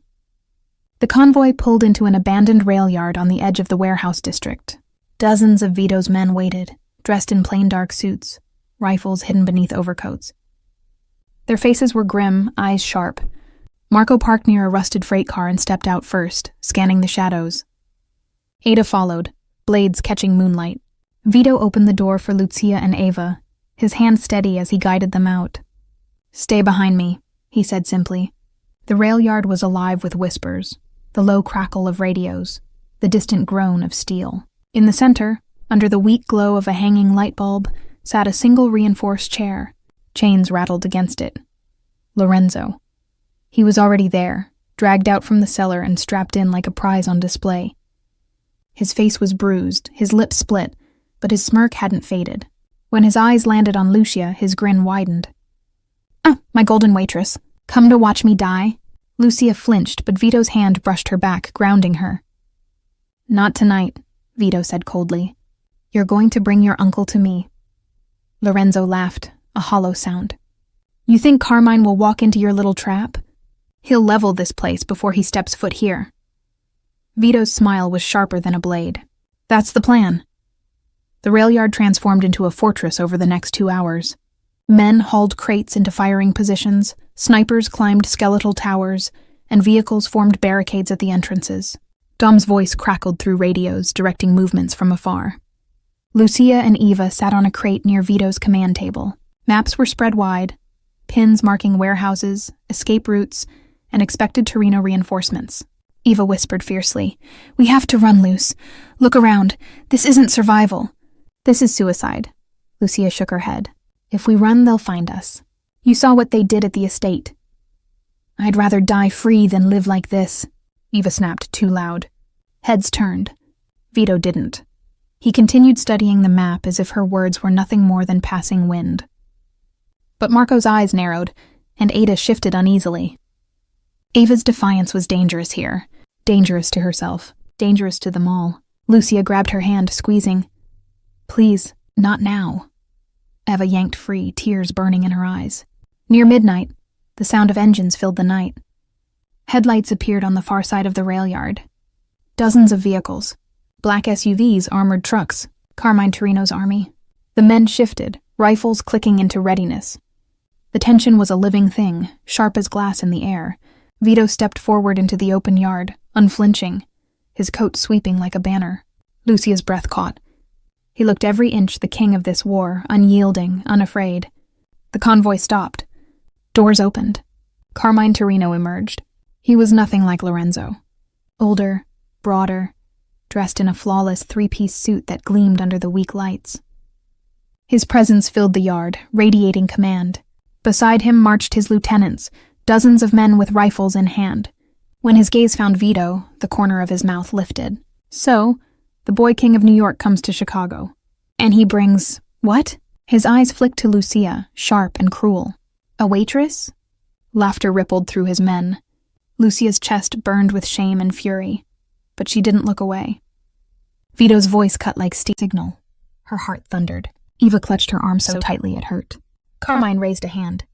The convoy pulled into an abandoned rail yard on the edge of the warehouse district. Dozens of Vito's men waited, dressed in plain dark suits, rifles hidden beneath overcoats. Their faces were grim, eyes sharp. Marco parked near a rusted freight car and stepped out first, scanning the shadows. Ada followed, blades catching moonlight. Vito opened the door for Lucia and Eva, his hand steady as he guided them out. "Stay behind me," he said simply. The rail yard was alive with whispers, the low crackle of radios, the distant groan of steel. In the center, under the weak glow of a hanging light bulb, sat a single reinforced chair. Chains rattled against it. Lorenzo. He was already there, dragged out from the cellar and strapped in like a prize on display. His face was bruised, his lips split, but his smirk hadn't faded. When his eyes landed on Lucia, his grin widened. "Ah, my golden waitress. Come to watch me die?" Lucia flinched, but Vito's hand brushed her back, grounding her. "Not tonight," Vito said coldly. "You're going to bring your uncle to me." Lorenzo laughed, a hollow sound. "You think Carmine will walk into your little trap? He'll level this place before he steps foot here." Vito's smile was sharper than a blade. "That's the plan." The rail yard transformed into a fortress over the next 2 hours. Men hauled crates into firing positions, snipers climbed skeletal towers, and vehicles formed barricades at the entrances. Dom's voice crackled through radios, directing movements from afar. Lucia and Eva sat on a crate near Vito's command table. Maps were spread wide, pins marking warehouses, escape routes, and expected Torino reinforcements. Eva whispered fiercely, "We have to run, Luce. Look around. This isn't survival." "This is suicide." Lucia shook her head. "If we run, they'll find us. You saw what they did at the estate." I'd rather die free than live like this, Eva snapped too loud. Heads turned. Vito didn't. He continued studying the map as if her words were nothing more than passing wind. But Marco's eyes narrowed, and Ada shifted uneasily. Ava's defiance was dangerous here. Dangerous to herself. Dangerous to them all. Lucia grabbed her hand, squeezing. Please, not now. Eva yanked free, tears burning in her eyes. Near midnight, the sound of engines filled the night. Headlights appeared on the far side of the rail yard. Dozens of vehicles. Black SUVs, armored trucks. Carmine Torino's army. The men shifted, rifles clicking into readiness. The tension was a living thing, sharp as glass in the air. Vito stepped forward into the open yard, unflinching, his coat sweeping like a banner. Lucia's breath caught. He looked every inch the king of this war, unyielding, unafraid. The convoy stopped. Doors opened. Carmine Torino emerged. He was nothing like Lorenzo. Older, broader, dressed in a flawless three-piece suit that gleamed under the weak lights. His presence filled the yard, radiating command. Beside him marched his lieutenants, dozens of men with rifles in hand. When his gaze found Vito, the corner of his mouth lifted. So, the boy king of New York comes to Chicago. And he brings... what? His eyes flicked to Lucia, sharp and cruel. A waitress? Laughter rippled through his men. Lucia's chest burned with shame and fury, but she didn't look away. Vito's voice cut like steel signal. Her heart thundered. Eva clutched her arm so tightly it hurt. Carmine raised a hand.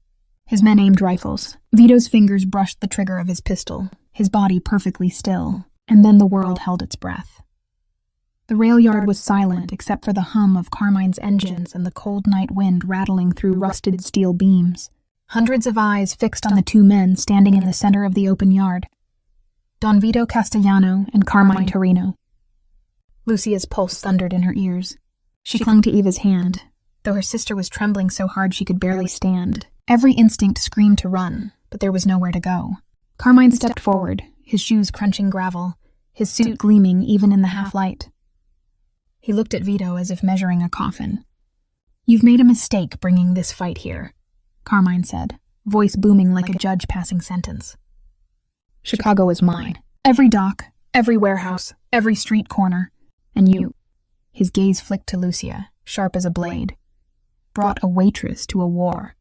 His men aimed rifles. Vito's fingers brushed the trigger of his pistol, his body perfectly still, and then the world held its breath. The rail yard was silent except for the hum of Carmine's engines and the cold night wind rattling through rusted steel beams. Hundreds of eyes fixed on the two men standing in the center of the open yard. Don Vito Castellano and Carmine Torino. Lucia's pulse thundered in her ears. She clung to Eva's hand, though her sister was trembling so hard she could barely stand. Every instinct screamed to run, but there was nowhere to go. Carmine stepped forward, his shoes crunching gravel, his suit gleaming even in the half-light. He looked at Vito as if measuring a coffin. "You've made a mistake bringing this fight here," Carmine said, voice booming like a judge passing sentence. "Chicago is mine. Every dock, every warehouse, every street corner. And you," his gaze flicked to Lucia, sharp as a blade, "brought a waitress to a war."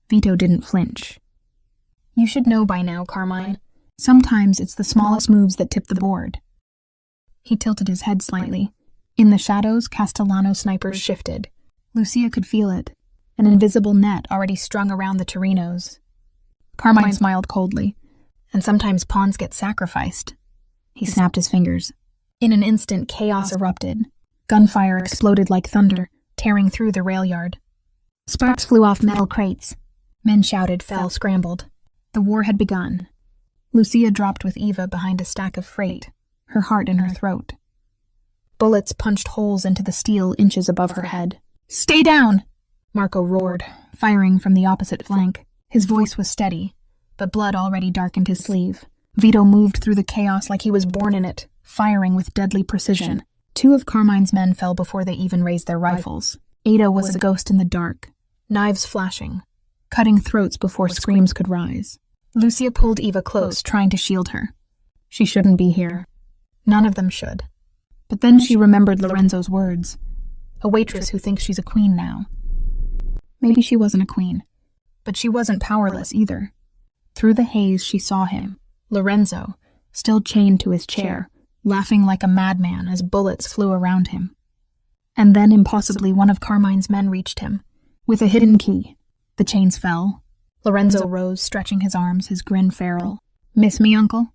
Vito didn't flinch. "You should know by now, Carmine. Sometimes it's the smallest moves that tip the board." He tilted his head slightly. In the shadows, Castellano snipers shifted. Lucia could feel it, an invisible net already strung around the Torinos. Carmine smiled coldly. "And sometimes pawns get sacrificed." He snapped his fingers. In an instant, chaos erupted. Gunfire exploded like thunder, tearing through the rail yard. Sparks flew off metal crates. Men shouted, fell, scrambled. The war had begun. Lucia dropped with Eva behind a stack of freight, her heart in her throat. Bullets punched holes into the steel inches above her head. "Stay down!" Marco roared, firing from the opposite flank. His voice was steady, but blood already darkened his sleeve. Vito moved through the chaos like he was born in it, firing with deadly precision. Two of Carmine's men fell before they even raised their rifles. Ada was a ghost in the dark, knives flashing, cutting throats before screams could rise. Lucia pulled Eva close, trying to shield her. She shouldn't be here. None of them should. But then she remembered Lorenzo's words. A waitress who thinks she's a queen now. Maybe she wasn't a queen, but she wasn't powerless either. Through the haze she saw him, Lorenzo, still chained to his chair, laughing like a madman as bullets flew around him. And then, impossibly, one of Carmine's men reached him. With a hidden key, the chains fell. Lorenzo rose, stretching his arms, his grin feral. "Miss me, uncle?"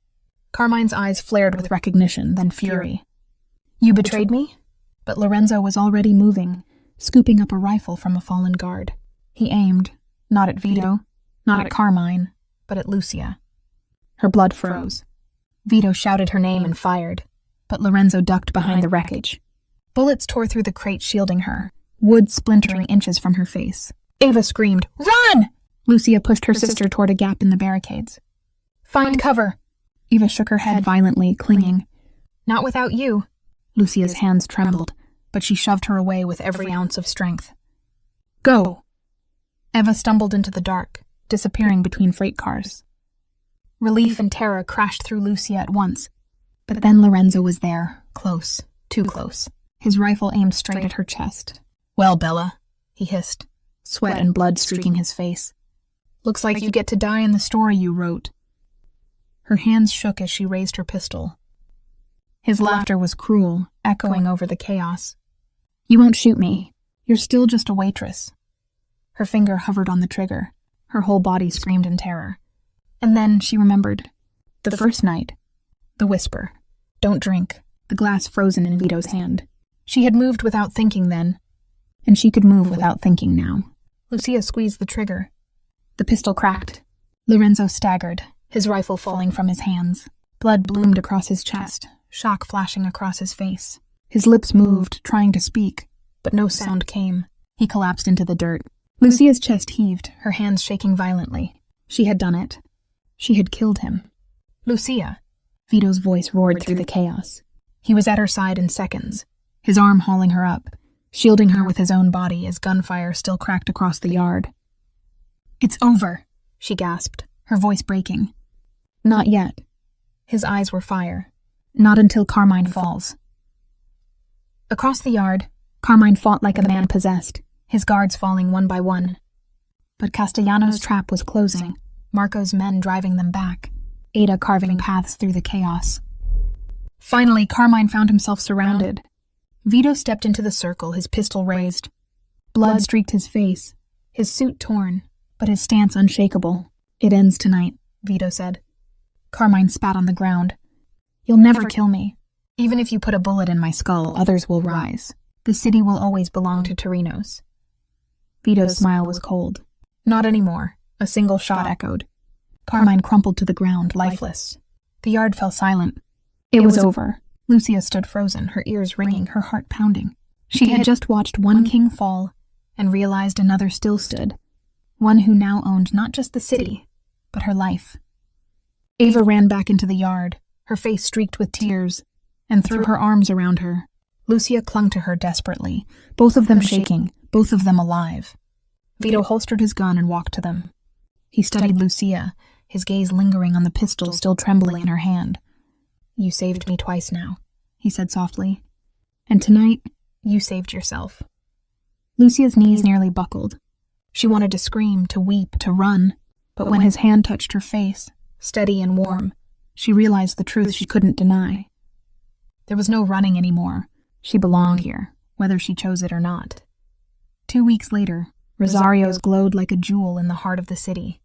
Carmine's eyes flared with recognition, then fury. "You betrayed me?" But Lorenzo was already moving, scooping up a rifle from a fallen guard. He aimed, not at Vito, not at Carmine, but at Lucia. Her blood froze. Vito shouted her name and fired, but Lorenzo ducked behind the wreckage. Bullets tore through the crate shielding her, wood splintering inches from her face. Ava screamed, "Run!" Lucia pushed her sister toward a gap in the barricades. "Find cover!" Eva shook her head violently, clinging. "Not without you." Lucia's hands trembled, but she shoved her away with every ounce of strength. "Go!" Eva stumbled into the dark, disappearing between freight cars. Relief and terror crashed through Lucia at once. But then Lorenzo was there, close, too close, his rifle aimed straight at her chest. "Well, Bella," he hissed, sweat and blood streaking his face. "Looks like you get to die in the story you wrote." Her hands shook as she raised her pistol. His laughter was cruel, echoing over the chaos. "You won't shoot me. You're still just a waitress." Her finger hovered on the trigger. Her whole body screamed in terror. And then she remembered. The first night. The whisper. "Don't drink." The glass frozen in Vito's hand. She had moved without thinking then, and she could move without thinking now. Lucia squeezed the trigger. The pistol cracked. Lorenzo staggered, his rifle falling from his hands. Blood bloomed across his chest, shock flashing across his face. His lips moved, trying to speak, but no sound came. He collapsed into the dirt. Lucia's chest heaved, her hands shaking violently. She had done it. She had killed him. "Lucia!" Vito's voice roared through the chaos. He was at her side in seconds, his arm hauling her up, shielding her with his own body as gunfire still cracked across the yard. "It's over," she gasped, her voice breaking. "Not yet." His eyes were fire. "Not until Carmine falls." Across the yard, Carmine fought like a man possessed, his guards falling one by one. But Castellano's trap was closing, Marco's men driving them back, Ada carving paths through the chaos. Finally, Carmine found himself surrounded. Vito stepped into the circle, his pistol raised. Blood streaked his face, his suit torn, but his stance unshakable. "It ends tonight," Vito said. Carmine spat on the ground. "You'll never kill me. Even if you put a bullet in my skull, others will rise. The city will always belong to Torinos." Vito's smile was cold. "Not anymore," a single shot echoed. Carmine crumpled to the ground, lifeless. The yard fell silent. It was over. Lucia stood frozen, her ears ringing, her heart pounding. She had just watched one king fall and realized another still stood, one who now owned not just the city, but her life. Ava ran back into the yard, her face streaked with tears, and threw her arms around her. Lucia clung to her desperately, both of them shaking, both of them alive. Vito holstered his gun and walked to them. He studied Lucia, his gaze lingering on the pistol still trembling in her hand. "You saved me twice now," he said softly. "And tonight, you saved yourself." Lucia's knees nearly buckled. She wanted to scream, to weep, to run, but when his hand touched her face, steady and warm, she realized the truth she couldn't deny. There was no running anymore. She belonged here, whether she chose it or not. 2 weeks later, Rosario's glowed like a jewel in the heart of the city.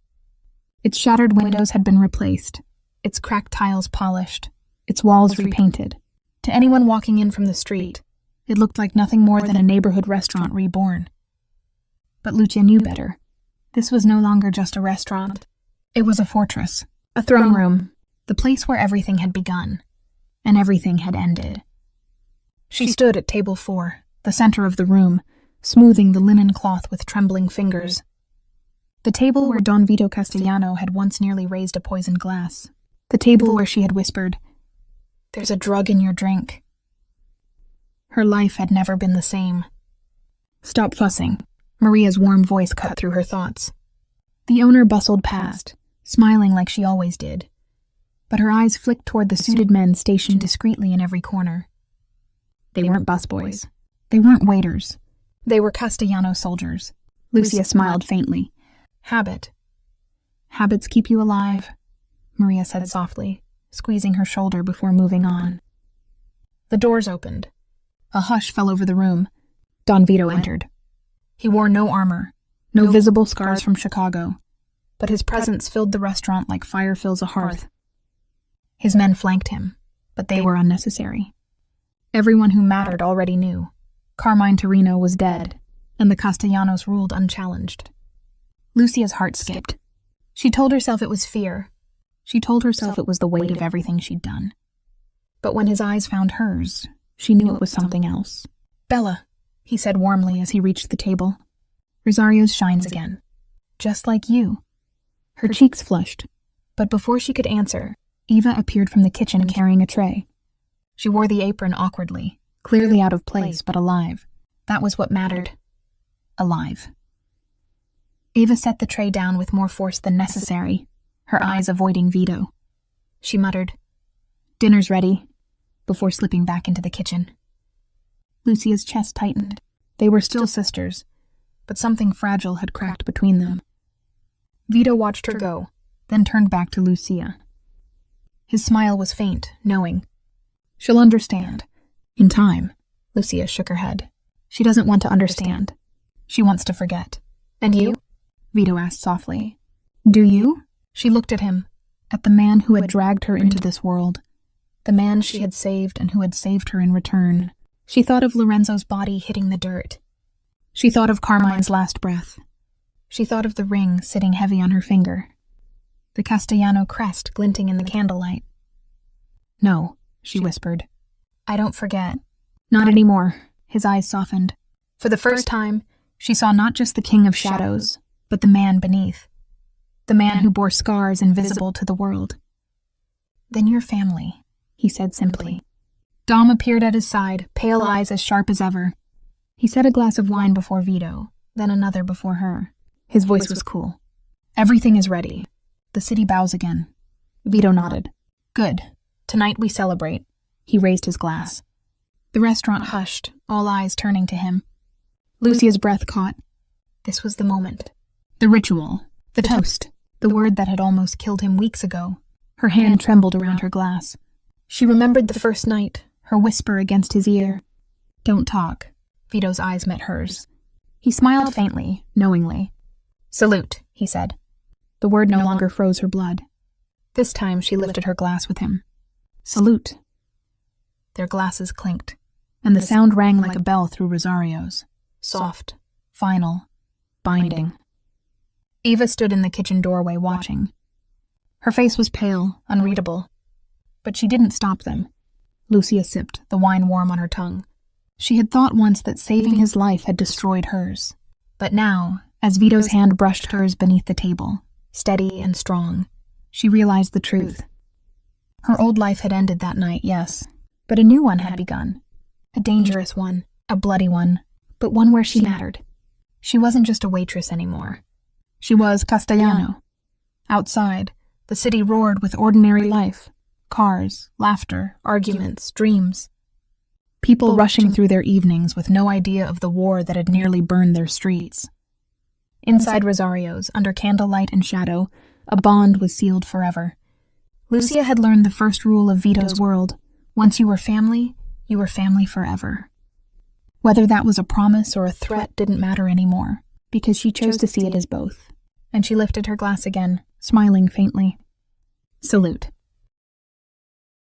Its shattered windows had been replaced, its cracked tiles polished, its walls repainted. To anyone walking in from the street, it looked like nothing more than a neighborhood restaurant reborn. But Lucia knew better. This was no longer just a restaurant. It was a fortress, a throne room, the place where everything had begun, and everything had ended. She stood at table 4, the center of the room, smoothing the linen cloth with trembling fingers. The table where Don Vito Castellano had once nearly raised a poisoned glass. The table where she had whispered, "There's a drug in your drink." Her life had never been the same. "Stop fussing." Maria's warm voice cut through her thoughts. The owner bustled past, smiling like she always did. But her eyes flicked toward the suited men stationed discreetly in every corner. They weren't busboys. They weren't waiters. They were Castellano soldiers. Lucia smiled faintly. "Habit. Habits keep you alive," Maria said softly, squeezing her shoulder before moving on. The doors opened. A hush fell over the room. Don Vito entered. He wore no armor, no visible scars from Chicago, but his presence filled the restaurant like fire fills a hearth. His men flanked him, but they were unnecessary. Everyone who mattered already knew. Carmine Torino was dead, and the Castellanos ruled unchallenged. Lucia's heart skipped. She told herself it was fear. She told herself it was the weight of everything she'd done. But when his eyes found hers, she knew it was something else. "Bella," he said warmly as he reached the table. "Rosario's shines again. Just like you." Her cheeks flushed, but before she could answer, Eva appeared from the kitchen carrying a tray. She wore the apron awkwardly, clearly out of place but alive. That was what mattered. Alive. Ava set the tray down with more force than necessary, her eyes avoiding Vito. She muttered, "Dinner's ready," before slipping back into the kitchen. Lucia's chest tightened. They were still sisters, but something fragile had cracked between them. Vito watched her go, then turned back to Lucia. His smile was faint, knowing. "She'll understand. In time." Lucia shook her head. "She doesn't want to understand. She wants to forget." "And you?" Vito asked softly. "Do you?" She looked at him, at the man who had dragged her into this world, the man she had saved and who had saved her in return. She thought of Lorenzo's body hitting the dirt. She thought of Carmine's last breath. She thought of the ring sitting heavy on her finger, the Castellano crest glinting in the candlelight. "No," she whispered. "I don't forget." "Not anymore." His eyes softened. For the first time, she saw not just the king of shadows, but the man beneath. The man who bore scars invisible to the world. "Then your family," he said simply. Dom appeared at his side, pale eyes as sharp as ever. He set a glass of wine before Vito, then another before her. His voice was cool. "Everything is ready. The city bows again." Vito nodded. "Good. Tonight we celebrate." He raised his glass. The restaurant hushed, all eyes turning to him. Lucia's breath caught. This was the moment. The ritual. The toast. The word that had almost killed him weeks ago. Her hand trembled around her glass. She remembered the first night, her whisper against his ear. "Don't talk." Vito's eyes met hers. He smiled faintly, knowingly. "Salute," he said. The word no longer froze her blood. This time she lifted her glass with him. "Salute." Their glasses clinked, and the sound rang like a bell through Rosario's. Soft, final, binding. Ava stood in the kitchen doorway watching. Her face was pale, unreadable. But she didn't stop them. Lucia sipped, the wine warm on her tongue. She had thought once that saving his life had destroyed hers. But now, as Vito's hand brushed hers beneath the table, steady and strong, she realized the truth. Her old life had ended that night, yes, but a new one had begun. A dangerous one, a bloody one, but one where she mattered. She wasn't just a waitress anymore. She was Castellano. Outside, the city roared with ordinary life. Cars, laughter, arguments, dreams. People rushing through their evenings with no idea of the war that had nearly burned their streets. Inside Rosario's, under candlelight and shadow, a bond was sealed forever. Lucia had learned the first rule of Vito's world. Once you were family forever. Whether that was a promise or a threat didn't matter anymore, because she chose to see it as both. And she lifted her glass again, smiling faintly. "Salute."